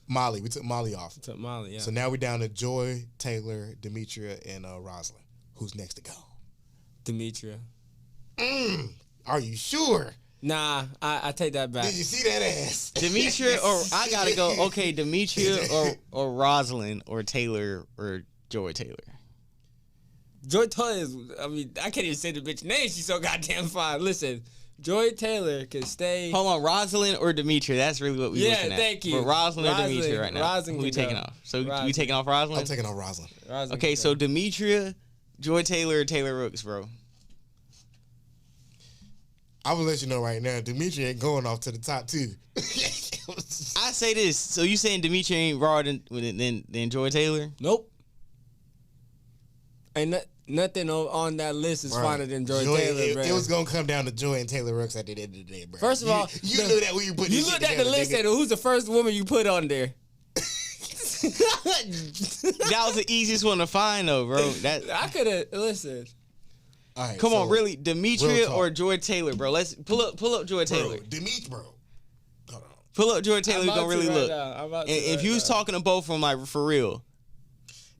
Molly. We took Molly off. We took Molly, yeah. So now we're down to Joy, Taylor, Demetria, and Rosalind. Who's next to go? Demetria. Are you sure? Nah, I take that back. Did you see that ass? Demetria or I gotta go. Okay, Demetria or Rosalind or Taylor or Joy Taylor. Joy Taylor is. I mean, I can't even say the bitch name. She's so goddamn fine. Listen, Joy Taylor can stay. Hold on, Rosalind or Demetria? That's really what we looking at. Yeah, thank you. But Rosalind or Demetria right now? Rosalind who we taking off? So we taking off Rosalind? I'm taking off Rosalind. Okay, so Demetria, Joy Taylor, Taylor Rooks, bro. I will let you know right now, Demetria ain't going off to the top 2. I say this. So you saying Demetria ain't raw than Joy Taylor? Nope. Ain't nothing on that list is finer than Joy Taylor, bro. It was gonna come down to Joy and Taylor Rooks at the end of the day, bro. First of all, you knew that when you put. You looked at the list and who's the first woman you put on there? That was the easiest one to find, though, bro. I could have listened. All right, Come on, really, Demetria or Joy Taylor, bro? Let's pull up Joy Taylor. Bro. Hold on. Pull up Joy Taylor. We gonna really look. And if you was talking to both of them, like for real,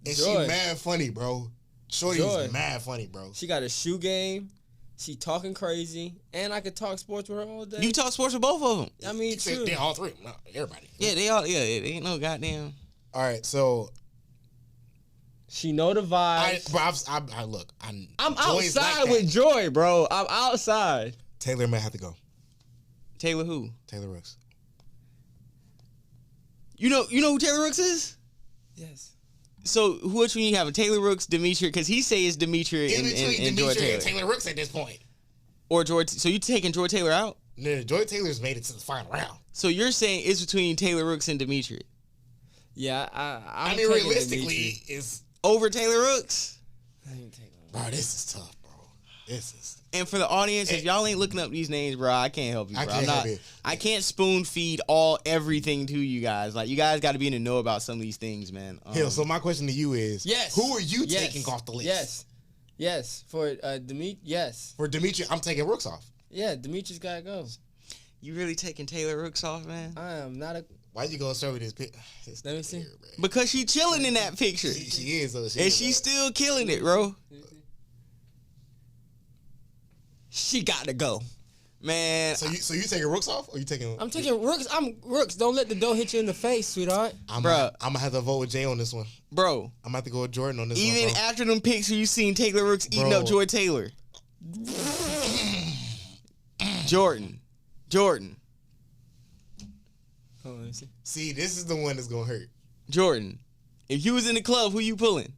and she mad funny, bro. Shorty's mad funny, bro. She got a shoe game. She talking crazy, and I could talk sports with her all day. You talk sports with both of them. I mean, true. They all 3. No, everybody. Yeah, they all. Yeah, they ain't no goddamn. All right, so she know the vibes. I'm outside with Joy, bro. I'm outside. Taylor may have to go. Taylor who? Taylor Rooks. You know who Taylor Rooks is? Yes. So which one you having? Taylor Rooks, Demetria? Because he say it's Demetria and Joy Taylor. And Taylor Rooks at this point. Or Joy. So you taking Joy Taylor out? No, Joy Taylor's made it to the final round. So you're saying it's between Taylor Rooks and Demetria? Yeah, I mean, realistically, it's over Taylor Rooks. Bro, this is tough, bro. This is. And for the audience, if y'all ain't looking up these names, bro, I can't help you, bro. I can't spoon feed everything to you guys. Like, you guys got to be in the know about some of these things, man. So my question to you is, who are you taking off the list? Yes. For Demetria, yes. For Demetria, I'm taking Rooks off. Yeah, Demetria's gotta go. You really taking Taylor Rooks off, man? I am not a. Why you gonna show me this picture? Let me see. Because she chilling in that picture. She is, though. She's still killing it, bro. She gotta go, man. So you taking Rooks off, or you taking? I'm taking Rooks. I'm Rooks. Don't let the door hit you in the face, sweetheart. I'm gonna have to vote with Jay on this one, bro. I'm gonna have to go with Jordan on this one. Even after them picks, you seen Taylor Rooks eating up Joy Taylor. Jordan. Oh, let me see. See, this is the one that's gonna hurt. Jordan, if you was in the club, who you pulling?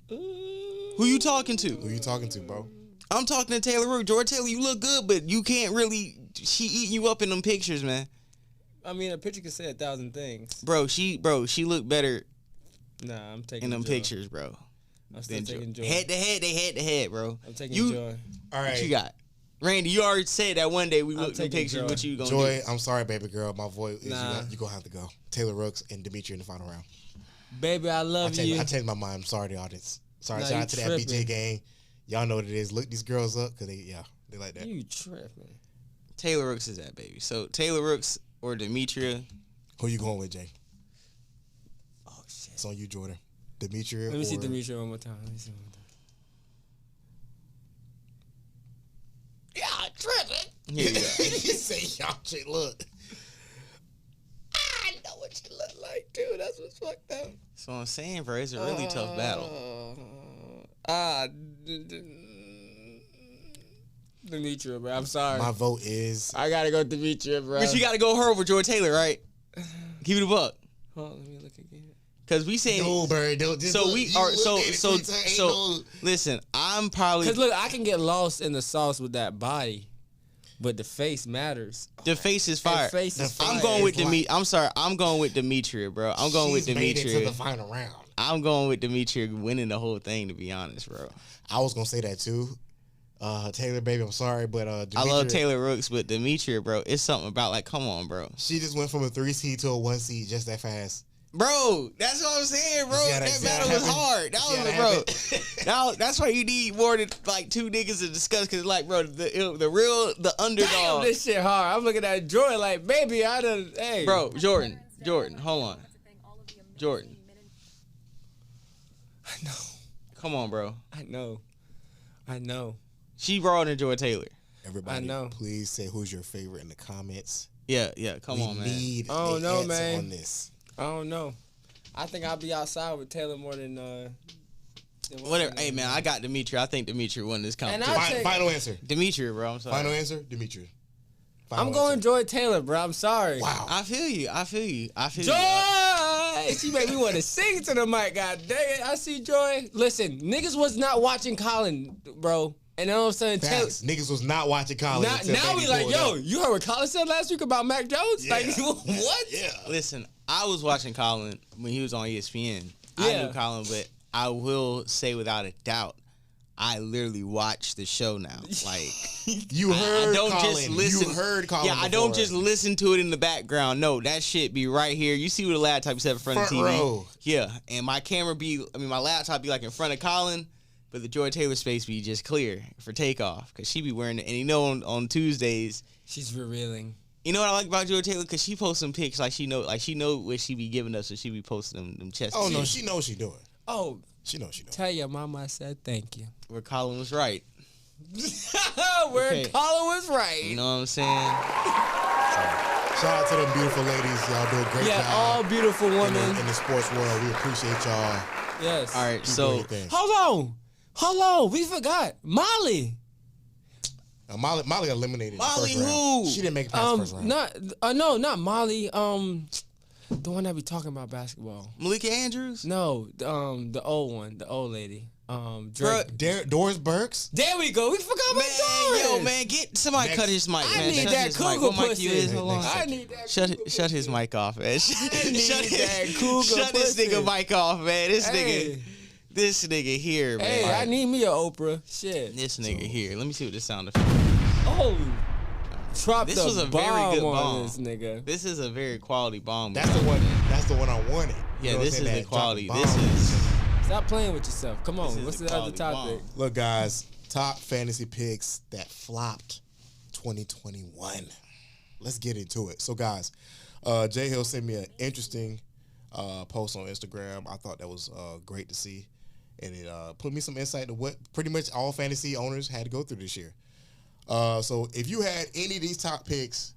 Who you talking to? Who you talking to, bro? I'm talking to Taylor Rooks. Joy Taylor, you look good, but you can't really. She eating you up in them pictures, man. I mean, a picture can say 1,000 things. Bro, she look better. Nah, I'm taking in them pictures, bro. I'm still taking Joy. Head to head, they head to head, bro. I'm taking Joy. All right, what you got? Randy, you already said that one day we looked at pictures. What you gonna do? Joy, I'm sorry, baby girl. My voice is you gonna have to go. Taylor Rooks and Dimitri in the final round. Baby, I love you. I changed my mind. I'm sorry, the audience. Sorry, shout out to that BJ gang. Y'all know what it is. Look these girls up because they like that. You tripping? Taylor Rooks is that baby. So Taylor Rooks or Demetria. Who you going with, Jay? Oh shit! It's on you, Jordan. Demetria. Let me see Demetria one more time. Y'all tripping. Here you go. You say y'all shit. Look. I know what you look like, too. That's what's fucked up. That's what I'm saying, bro. It's a really tough battle. Demetria, bro. I'm sorry. My vote is. I gotta go Demetria, bro. But you gotta go her over Joy Taylor, right? Keep it a buck. Hold on, let me look again. Cause we saying no, bro. So we are so. Listen, I'm probably. Cause look, I can get lost in the sauce with that body, but the face matters. The face is fire. I'm going with Demetria. I'm sorry. I'm going with Demetria, bro. I'm going with Demetria. Made it to the final round. I'm going with Demetria winning the whole thing. To be honest, bro. I was gonna say that too. Taylor, baby, I'm sorry, but Demetria, I love Taylor Rooks, but Demetria, bro, it's something about like, come on, bro. She just went from a 3 seed to a 1 seed just that fast. Bro, that's what I'm saying, bro. That battle was hard. That's why you need more than like 2 niggas to discuss. Cause like, bro, the underdog. Damn, this shit hard. I'm looking at Jordan like, baby, hey, bro, Jordan, hold on, Jordan. I know. Come on, bro. I know. She brought in Joy Taylor. Everybody, please say who's your favorite in the comments. Yeah. Come on, man. We need an answer man. On this. I don't know. I think I'll be outside with Taylor more than whatever. Hey, man, I got Demetria. I think Demetria won this competition. Final answer. Demetria, bro. I'm sorry. Final answer. Demetria. I'm going Joy Taylor, bro. I'm sorry. Wow. I feel you. Joy! She made me want to sing to the mic. God dang it. I see Joy. Listen, niggas was not watching Colin, bro. And then all of a sudden, niggas was not watching Colin. Now we like, yo, you heard what Colin said last week about Mac Jones? Yeah. Like, what? Yeah. Listen, I was watching Colin when he was on ESPN. Yeah. I knew Colin, but I will say without a doubt, I literally watch the show now. Like you heard I don't Colin. Just listen. You heard Colin. Yeah, I don't just listen to it in the background. No, that shit be right here. You see what the laptop set in front of the TV. Row. Yeah, and my my laptop be like in front of Colin, but the Joy Taylor space be just clear for takeoff because she be wearing it. And you know, on Tuesdays she's revealing. You know what I like about Joy Taylor? Because she posts some pics like she know what she be giving us, so she be posting them chest. Oh no, she knows she doing. Oh. She knows she doing. Tell your mama I said thank you. Where Colin was right. Colin was right. You know what I'm saying? So, shout out to them beautiful ladies. Y'all do a great job. Yeah, all beautiful women. In the sports world. We appreciate y'all. Yes. All right, so. Hold on. We forgot. Molly. Molly eliminated Molly the first who? round. She didn't make it past the first round. Not Molly. The one that be talking about basketball. Malika Andrews? No, the old one, the old lady. Doris Burks? There we go. We forgot about Doris. Yo, man, get somebody cut his mic, man. I need that cougar pussy. I need that. Shut his mic off, man. Shut this nigga mic off, man. This nigga here, man. Hey, I need me a Oprah. Shit. This nigga here. Let me see what this sound effect. Oh. This was a very good bomb. This nigga. This is a very quality bomb. That's the one I wanted. Yeah, this is the quality. This is. Stop playing with yourself. Come on. What's the other topic? Bomb. Look, guys, top fantasy picks that flopped 2021. Let's get into it. So, guys, Jay Hill sent me an interesting post on Instagram. I thought that was great to see, and it put me some insight to what pretty much all fantasy owners had to go through this year. So if you had any of these top picks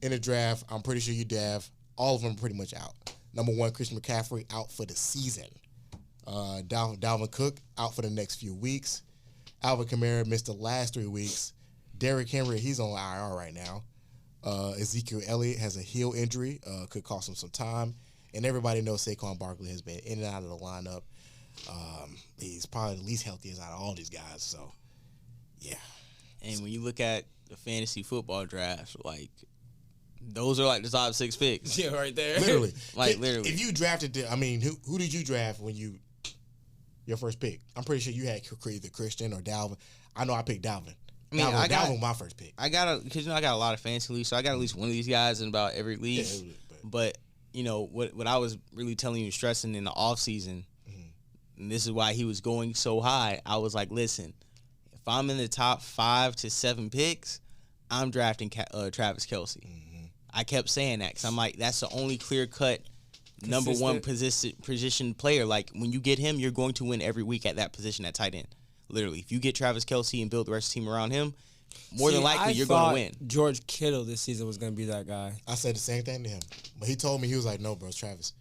in the draft, I'm pretty sure you'd have all of them pretty much out. Number 1, Christian McCaffrey out for the season. Dalvin Cook out for the next few weeks. Alvin Kamara missed the last 3 weeks. Derrick Henry, he's on IR right now. Ezekiel Elliott has a heel injury, could cost him some time. And everybody knows Saquon Barkley has been in and out of the lineup. He's probably the least healthiest out of all these guys. So, yeah. And when you look at the fantasy football draft, like, those are like the top 6 picks. Yeah, right there. Literally. Literally. If you drafted, who did you draft when your first pick? I'm pretty sure you had either Christian or Dalvin. I know I picked Dalvin. I got my first pick. I got a lot of fantasy leagues, so I got at least one of these guys in about every league. Yeah, but what I was really telling you, stressing in the off season, and this is why he was going so high. I was like, listen, if I'm in the top 5 to 7 picks, I'm drafting Travis Kelce. I kept saying that because I'm like, that's the only clear cut number one position player. Like when you get him, you're going to win every week at that position at tight end. Literally, if you get Travis Kelce and build the rest of the team around him, more than likely you're going to win. George Kittle this season was going to be that guy. I said the same thing to him, but he told me, he was like, "No, bro, it's Travis."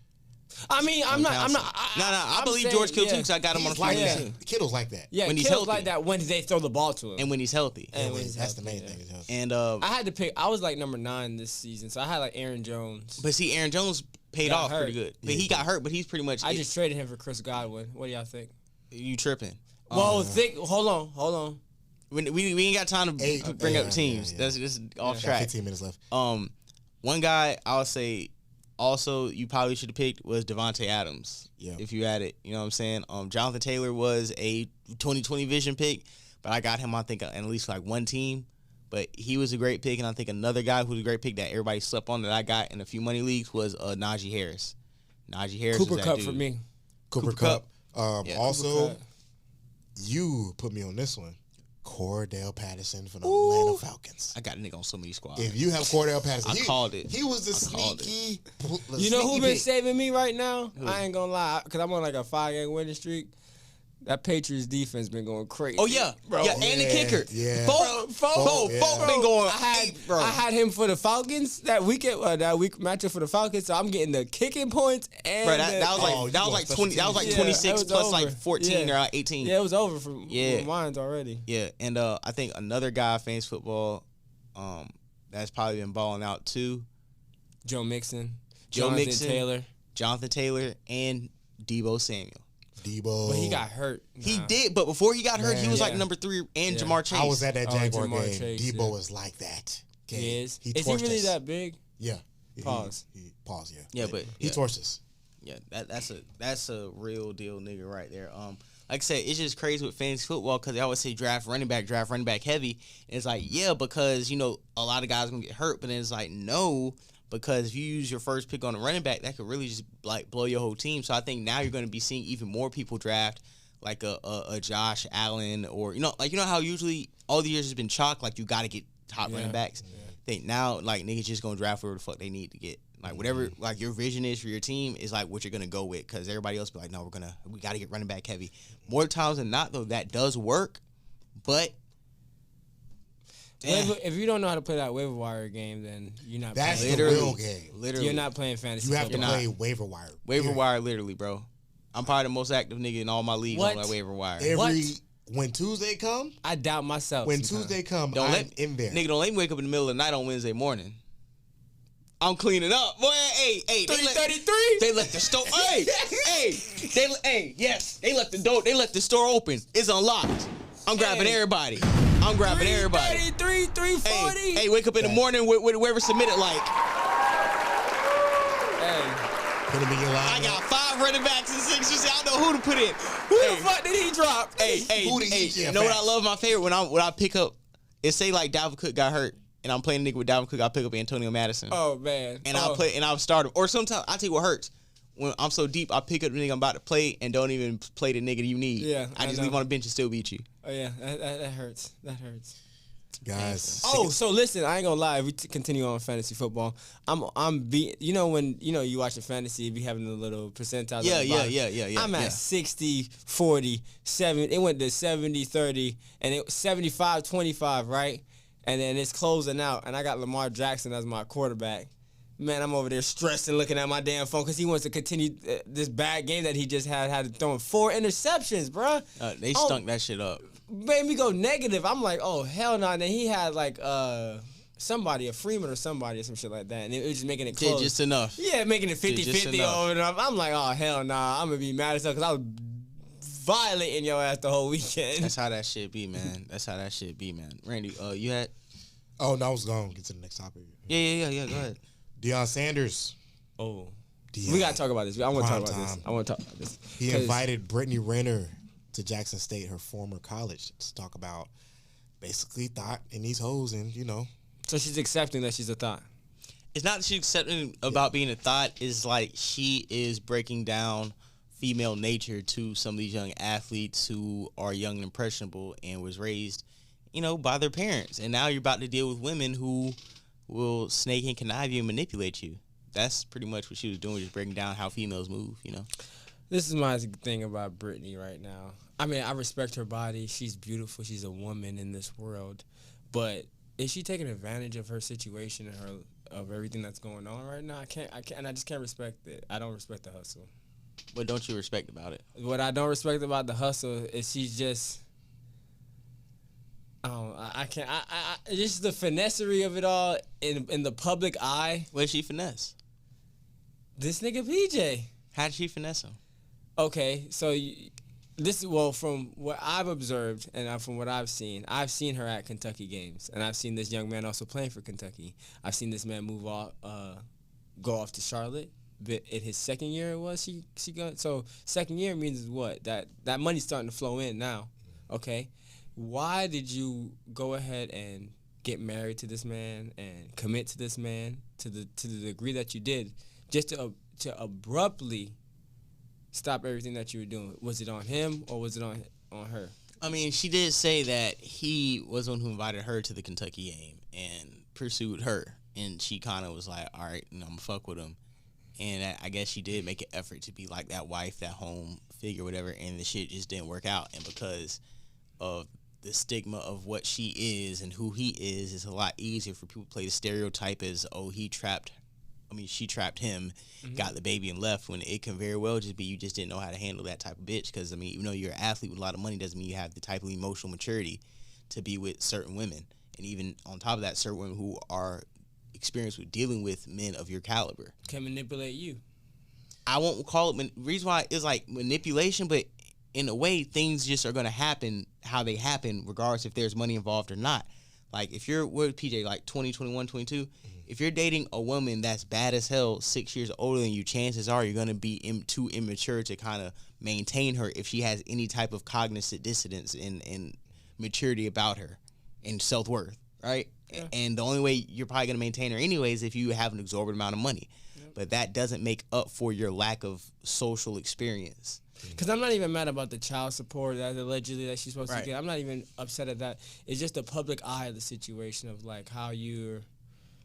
I mean, I'm not. I believe George Kittle too because I got him on the like team. Kittle's like that. Yeah, when he's healthy. Like that when they throw the ball to him and when he's healthy. That's the main thing. And I had to pick. I was like number 9 this season, so I had like Aaron Jones. But see, Aaron Jones paid off pretty good. But he got hurt, but he's pretty much. I just traded him for Chris Godwin. What do y'all think? You tripping? Well, hold on. We ain't got time to bring up teams. That's just off track. 15 minutes left. One guy I would say also you probably should have picked was Devontae Adams. Yeah. If you had it, you know what I'm saying. Jonathan Taylor was a 2020 vision pick, but I got him I think at least like one team. But he was a great pick, and I think another guy who was a great pick that everybody slept on that I got in a few money leagues was Najee Harris. Najee Harris. Cooper Kupp for me. Cooper Kupp. Also. Cooper Kupp. You put me on this one. Cordell Patterson for the Atlanta Falcons. I got a nigga on so many squads. If you have Cordell Patterson, I called it. He was the sneaky. You know who been saving me right now? Who? I ain't gonna lie, because I'm on like a 5-game winning streak. That Patriots defense been going crazy. Oh yeah, bro. Yeah, and the kicker. Yeah. Folk been going. I had him for the Falcons that weekend. That week matchup for the Falcons. So I'm getting the kicking points and. Bro, that was like 20. That was like 26 plus over. Like 14 or 18. Yeah, it was over for mine already. Yeah, and I think another guy, fantasy football, that's probably been balling out too. Joe Mixon, Jonathan Taylor, and Deebo Samuel. But he got hurt. He did, but before he got hurt, he was like number 3 and Jamar Chase. I was at that Jaguar game. Deebo was like that. He is. Is he really that big? Yeah. Pause. Pause. Yeah. Yeah, but he torched us. Yeah, that's a real deal nigga right there. Like I said, it's just crazy with fantasy football because they always say draft running back heavy. And it's like, yeah, because a lot of guys gonna get hurt, but then it's like no. Because if you use your first pick on a running back, that could really just like blow your whole team. So I think now you're going to be seeing even more people draft like a Josh Allen or how usually all the years has been chalk, like you got to get top running backs. Yeah. I think now like niggas just going to draft whatever the fuck they need to get. Like whatever like your vision is for your team is like what you're going to go with because everybody else be like, no, we got to get running back heavy. More times than not though, that does work, but if you don't know how to play that waiver wire game, then you're not. That's playing. The real game. Literally, you're not playing fantasy. You have to play waiver wire. Waiver wire, literally, bro. I'm probably the most active nigga in all my leagues on that waiver wire. When Tuesday come, I doubt myself. When Tuesday come, I'm in there. Nigga, don't let me wake up in the middle of the night on Wednesday morning. I'm cleaning up, boy. Hey, 3:33. They left the store. They left the door. They left the store open. It's unlocked. I'm grabbing everybody. 3:33, 3:40. Hey, wake up in the morning with whoever submitted like. Put him in your line. I got 5 running backs and 6. I don't know who to put in. Who the fuck did he drop? You know what I love? My favorite when I pick up, it say like Dalvin Cook got hurt, and I'm playing a nigga with Dalvin Cook. I pick up Antonio Madison. Oh man. And I'll start him. Or sometimes I tell you what hurts. When I'm so deep, I pick up the nigga I'm about to play and don't even play the nigga you need. Yeah, I just leave on the bench and still beat you. Oh yeah, that hurts. That hurts. Guys. So listen, I ain't gonna lie. If we continue on fantasy football, when you watch the fantasy, be having a little percentile. Yeah. I'm at 60, 40, 7. It went to 70, 30, and it 75, 25, right? And then it's closing out, and I got Lamar Jackson as my quarterback. Man, I'm over there stressing, looking at my damn phone because he wants to continue this bad game that he just had throwing 4 interceptions, bruh. They stunk that shit up. Made me go negative. I'm like, oh, hell no. And then he had like somebody, a Freeman or somebody or some shit like that. And it was just making it close. Yeah, just enough. Yeah, making it 50-50 over and up. I'm like, oh, hell nah. I'm going to be mad as hell because I was violating your ass the whole weekend. That's how that shit be, man. Randy, you had? Oh, no, I was going to get to the next topic. Yeah. Go ahead. Deion Sanders. Oh. We got to talk about this. I want to talk about this. He invited Brittany Renner to Jackson State, her former college, to talk about basically thought in these hoes, and So she's accepting that she's a thought. It's not that she's accepting about being a thought. It's like she is breaking down female nature to some of these young athletes who are young and impressionable and was raised, by their parents. And now you're about to deal with women who will snake and connive you and manipulate you. That's pretty much what she was doing, just breaking down how females move, This is my thing about Brittany right now. I mean, I respect her body. She's beautiful. She's a woman in this world. But is she taking advantage of her situation and of everything that's going on right now? I can't, and I just can't respect it. I don't respect the hustle. What don't you respect about it? What I don't respect about the hustle is she's just, I can't, just the finessery of it all in the public eye. What did she finesse? This nigga PJ. How did she finesse him? Okay, so from what I've observed and from what I've seen her at Kentucky games, and I've seen this young man also playing for Kentucky. I've seen this man move off, go off to Charlotte. But in his second year, it was she got so second year means what that money's starting to flow in now. Okay, why did you go ahead and get married to this man and commit to this man to the degree that you did, just to abruptly stop everything that you were doing? Was it on him or was it on her? I mean, she did say that he was the one who invited her to the Kentucky game and pursued her, and she kind of was like, all right, I'm gonna fuck with him. And I guess she did make an effort to be like that wife, that home figure, whatever, and the shit just didn't work out. And because of the stigma of what she is and who he is, it's a lot easier for people to play the stereotype as, oh, she trapped him, got the baby and left, when it can very well just be you just didn't know how to handle that type of bitch. Because, I mean, even though you're an athlete with a lot of money doesn't mean you have the type of emotional maturity to be with certain women. And even on top of that, certain women who are experienced with dealing with men of your caliber can manipulate you. I won't call it reason why it's like manipulation, but in a way things just are going to happen how they happen regardless if there's money involved or not. Like if you're with PJ like 20, 21, 22, if you're dating a woman that's bad as hell 6 years older than you, chances are you're going to be too immature to kind of maintain her if she has any type of cognitive dissonance and maturity about her and self-worth, right? Yeah. And the only way you're probably going to maintain her anyways if you have an exorbitant amount of money. Yep. But that doesn't make up for your lack of social experience. Because I'm not even mad about the child support that allegedly that she's supposed to get. I'm not even upset at that. It's just the public eye of the situation of like how you're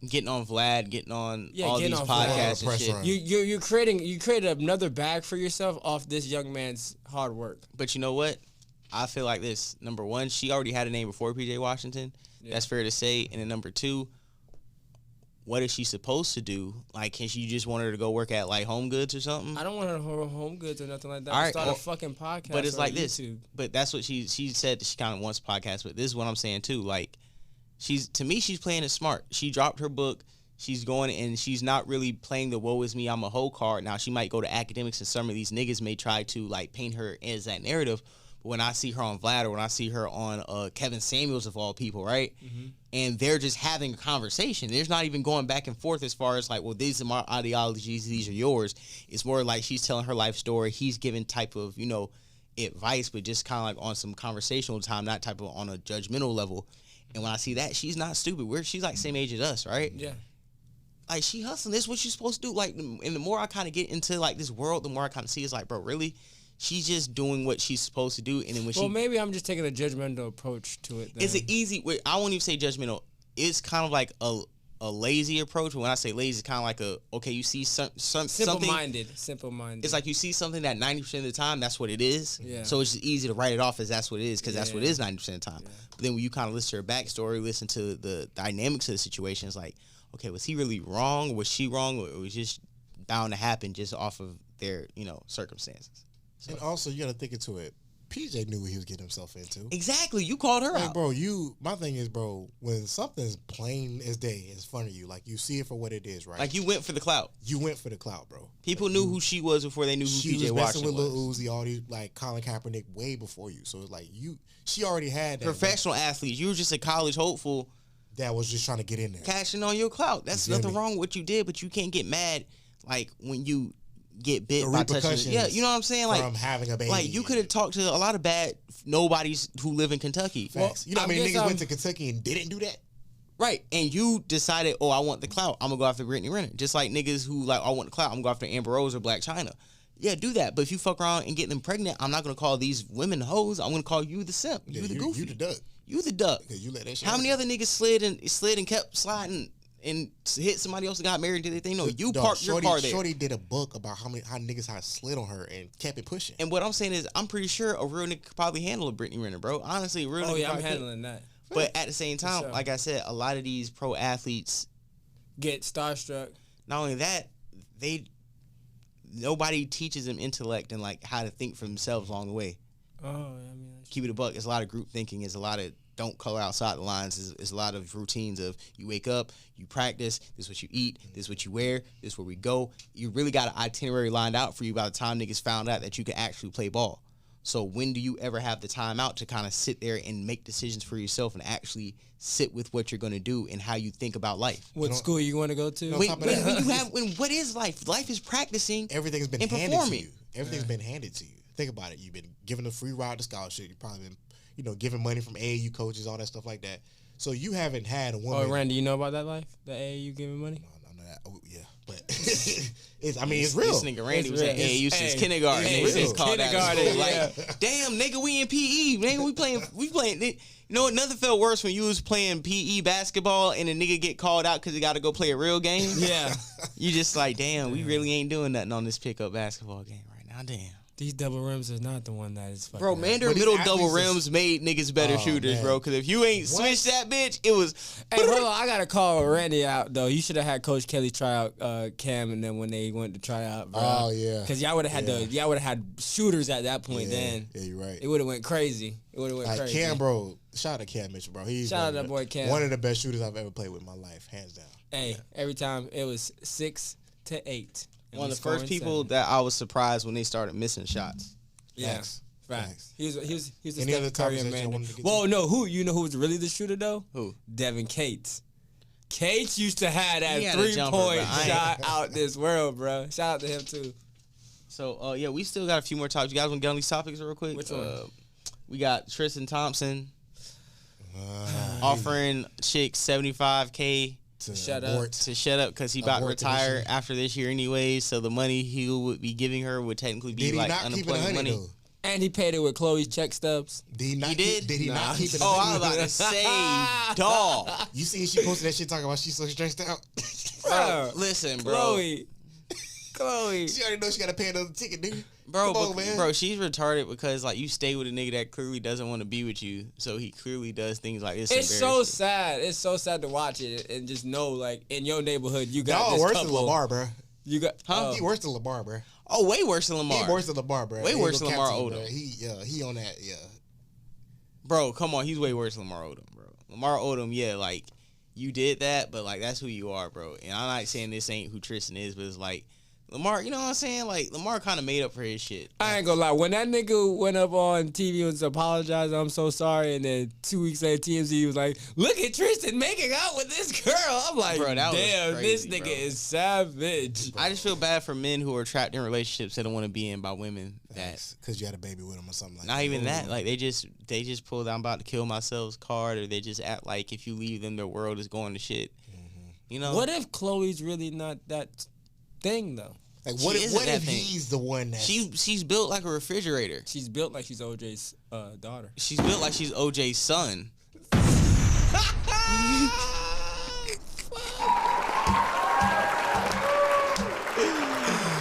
getting on Vlad, getting on all these podcasts and shit. You created another bag for yourself off this young man's hard work. But you know what? I feel like this. Number one, she already had a name before PJ Washington. Yeah. That's fair to say. And then number two, what is she supposed to do? Like, can she just want her to go work at like Home Goods or something? I don't want her to Home Goods or nothing like that. Right, start a fucking podcast. But it's like this. But that's what she said that she kind of wants a podcast. But this is what I'm saying too. Like, she's playing it smart. She dropped her book. She's going and she's not really playing the woe is me, I'm a hoe card. Now she might go to academics and some of these niggas may try to like paint her as that narrative. When I see her on Vlad or when I see her on Kevin Samuels of all people, right? Mm-hmm. And they're just having a conversation. There's not even going back and forth as far as like, well, these are my ideologies, these are yours. It's more like she's telling her life story. He's giving type of, advice, but just kind of like on some conversational time, not type of on a judgmental level. And when I see that, she's not stupid. She's like same age as us, right? Yeah. Like she hustling. This is what she's supposed to do. Like, and the more I kind of get into like this world, the more I kind of see it's like, bro, really? She's just doing what she's supposed to do, and then when maybe I'm just taking a judgmental approach to it. Then. It's an easy. I won't even say judgmental. It's kind of like a lazy approach. But when I say lazy, it's kind of like you see something simple-minded. It's like you see something that 90% of the time that's what it is. Yeah. So it's just easy to write it off as that's what it is because that's what it is 90% of the time. Yeah. But then when you kind of listen to her backstory, listen to the dynamics of the situation, it's like, okay, was he really wrong? Was she wrong? Or it was just bound to happen just off of their circumstances. So. And also, you got to think into it. PJ knew what he was getting himself into. Exactly. You called her out. Bro, my thing is, bro, when something's plain as day in front of you, like you see it for what it is, right? Like you went for the clout. You went for the clout, bro. People knew who she was before they knew who PJ Washington was. She was messing with Lil Uzi, all these, like Colin Kaepernick way before you. So it's like she already had that. Professional athletes. You were just a college hopeful. That was just trying to get in there. Cashing on your clout. That's nothing wrong with what you did, but you can't get mad like when you get bit by touching. Yeah, you know what I'm saying? Like from having a baby. Like you could have talked to a lot of bad nobodies who live in Kentucky. Facts. You know how many niggas went to Kentucky and didn't do that? Right, and you decided, I want the clout. I'm gonna go after Brittany Renner. Just like niggas who like, I want the clout. I'm gonna go after Amber Rose or Black China. Yeah, do that. But if you fuck around and get them pregnant, I'm not gonna call these women hoes. I'm gonna call you the simp. You the goofy. You the duck. You the duck. Because you let that shit How many other niggas slid and kept sliding and hit somebody else and got married? Did they think? No, you parked your car there. Shorty did a book about how niggas had slid on her and kept it pushing. And what I'm saying is, I'm pretty sure a real nigga could probably handle a Brittany Renner, bro. Honestly, a real nigga. Oh yeah, I'm handling that. But at the same time, like I said, a lot of these pro athletes get starstruck. Not only that, nobody teaches them intellect and like how to think for themselves along the way. Oh, I mean, keep it a buck. It's a lot of group thinking. It's a lot of don't color outside the lines. It's a lot of routines of you wake up, you practice, this is what you eat, this is what you wear, this is where we go. You really got an itinerary lined out for you by the time niggas found out that you can actually play ball. So when do you ever have the time out to kind of sit there and make decisions for yourself and actually sit with what you're going to do and how you think about life? What school you want to go to? What is life? Life is practicing. Everything's been handed to you. Everything's been handed to you. Think about it. You've been given a free ride to scholarship. You've probably been, giving money from AAU coaches, all that stuff like that. So you haven't had a woman. Oh, Randy, you know about that life? The AAU giving money? No, I know that. Oh, yeah. But it's real. This nigga Randy was at AAU since kindergarten. It's called kindergarten. Yeah. Like, damn, nigga, we in PE. Nigga, we playing. You know what? Nothing felt worse when you was playing PE basketball and a nigga get called out because he got to go play a real game. Yeah. You just like, damn, we really ain't doing nothing on this pickup basketball game right now. Damn. These double rims is not the one that is fucking. Bro, Mandarin middle double rims made niggas better shooters, bro. Because if you ain't switched that bitch, it was. Hey, hold on, I gotta call Randy out though. You should have had Coach Kelly try out Cam, and then when they went to try out, bro. Oh yeah. Because y'all would have had shooters at that point. Then yeah, you're right. It would have went crazy. It would have went crazy. Cam, bro. Shout out to Cam Mitchell, bro. Shout out to that boy Cam. One of the best shooters I've ever played with in my life, hands down. Hey, every time it was 6-8. One of the first people that I was surprised when they started missing shots. Yeah, facts. He was the Any other Steph Curry man. Whoa, no, who was really the shooter though? Who? Devin Cates. Cates used to have that 3-point shot out this world, bro. Shout out to him too. So yeah, we still got a few more topics. You guys want to get on these topics real quick? Which one? We got Tristan Thompson offering chicks $75K to shut up because he about to retire after this year anyway. So the money he would be giving her would technically be like unemployment money. Though? And he paid it with Chloe's check stubs. Did he not keep it? Oh, I was about to say, dog. You see, she posted that shit talking about she's so stressed out. Bro, listen, bro. Chloe. She already knows she got to pay another ticket, dude. Bro, bro, she's retarded because like you stay with a nigga that clearly doesn't want to be with you, so he clearly does things like this. It's so sad. It's so sad to watch it and just know like in your neighborhood you got this worse couple. Than Lamar, bro. You got He worse than Lamar, bro. Oh, way worse than Lamar. He worse than Lamar, bro. Way worse than Lamar Odom. Bro. He on that, yeah. Bro, come on, he's way worse than Lamar Odom, bro. Lamar Odom, yeah, like you did that, but like that's who you are, bro. And I'm not saying this ain't who Tristan is, but it's like Lamar, you know what I'm saying? Like, Lamar kind of made up for his shit. I ain't gonna lie. When that nigga went up on TV and apologized, I'm so sorry, and then 2 weeks later, TMZ was like, look at Tristan making out with this girl. I'm like, bro, damn, crazy, this nigga is savage. I just feel bad for men who are trapped in relationships they don't want to be in by women. Because you had a baby with them or something like that. Not even that. Like, they just pulled I'm about to kill myself card, or they just act like if you leave them, their world is going to shit. Mm-hmm. You know? What if Chloe's really not that thing, though? Like what if he's the one that she's built like a refrigerator. She's built like she's OJ's daughter. She's built like she's OJ's son.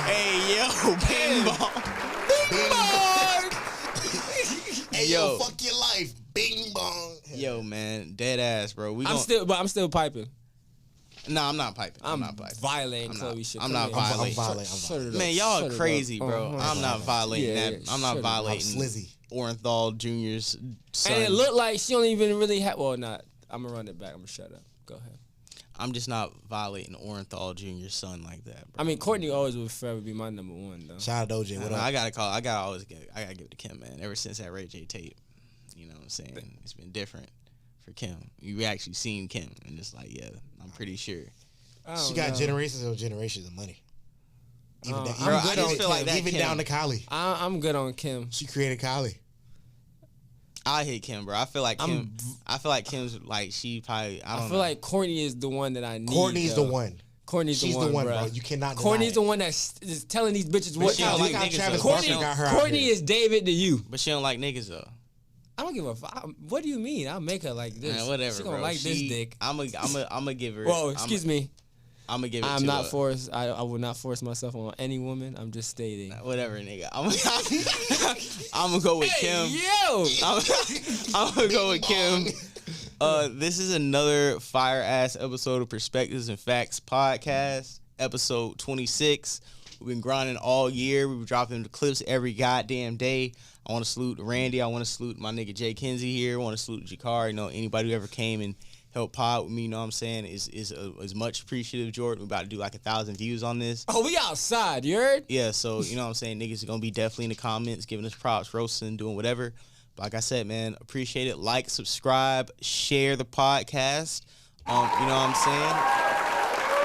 Hey yo, bing bong. Bing bong. Hey yo, fuck your life. Bing bong. Yo, man, dead ass, bro. I'm still piping. No, I'm not piping. I'm not piping. Violating Chloe shit. I'm not violating. Man, y'all are crazy, bro. I'm not violating that. I'm not violating Orenthal Jr.'s son. And it looked like she don't even really have. Well, not. I'm gonna run it back. I'm gonna shut up. Go ahead. I'm just not violating Orenthal Jr.'s son like that, bro. I mean, Courtney always will forever be my number one, though. Shout out to OJ. What up? I gotta give it to Kim, man. Ever since that Ray J tape, you know what I'm saying? It's been different for Kim. You actually seen Kim, and it's like, yeah, I'm pretty sure. She got generations of money. Even down to Kylie. I'm good on Kim. She created Kylie. I hate Kim, bro. I feel like Kim's like she probably. I feel like Courtney is the one that I need. Courtney's the one. She's the one, bro. You cannot. Courtney's the one that's is telling these bitches what to do. Like Courtney is David to you, but she don't like niggas though. I don't give a fuck. What do you mean? I'll make her like this. Man, whatever, she gonna bro. Like this dick. I'm gonna give her. Whoa, excuse me. I'm gonna give it. I'm not forced. I will not force myself on any woman. I'm just stating. Whatever, nigga. I'm gonna go with Kim. Yo, I'm gonna go with Kim. This is another fire ass episode of Perspectives and Facts podcast, episode 26. We've been grinding all year. We've been dropping the clips every goddamn day. I want to salute Randy. I want to salute my nigga Jay Kinsey here. I want to salute Jakar. You know, anybody who ever came and helped pod with me, you know what I'm saying, is much appreciative, Jordan. We're about to do like 1,000 views on this. Oh, we outside, you heard? Yeah, so, you know what I'm saying, niggas are going to be definitely in the comments, giving us props, roasting, doing whatever. But like I said, man, appreciate it. Like, subscribe, share the podcast. You know what I'm saying?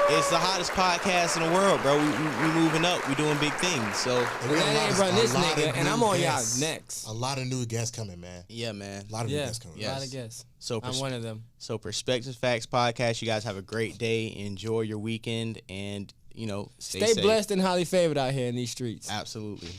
It's the hottest podcast in the world, bro. We moving up. We doing big things. So that ain't run this nigga, and I'm on y'all next. A lot of new guests coming, man. Yeah, man. A lot of new guests coming. Yes. A lot of guests. So I'm one of them. So Perspectives Facts podcast. You guys have a great day. Enjoy your weekend, and you know, stay safe. Blessed and highly favored out here in these streets. Absolutely.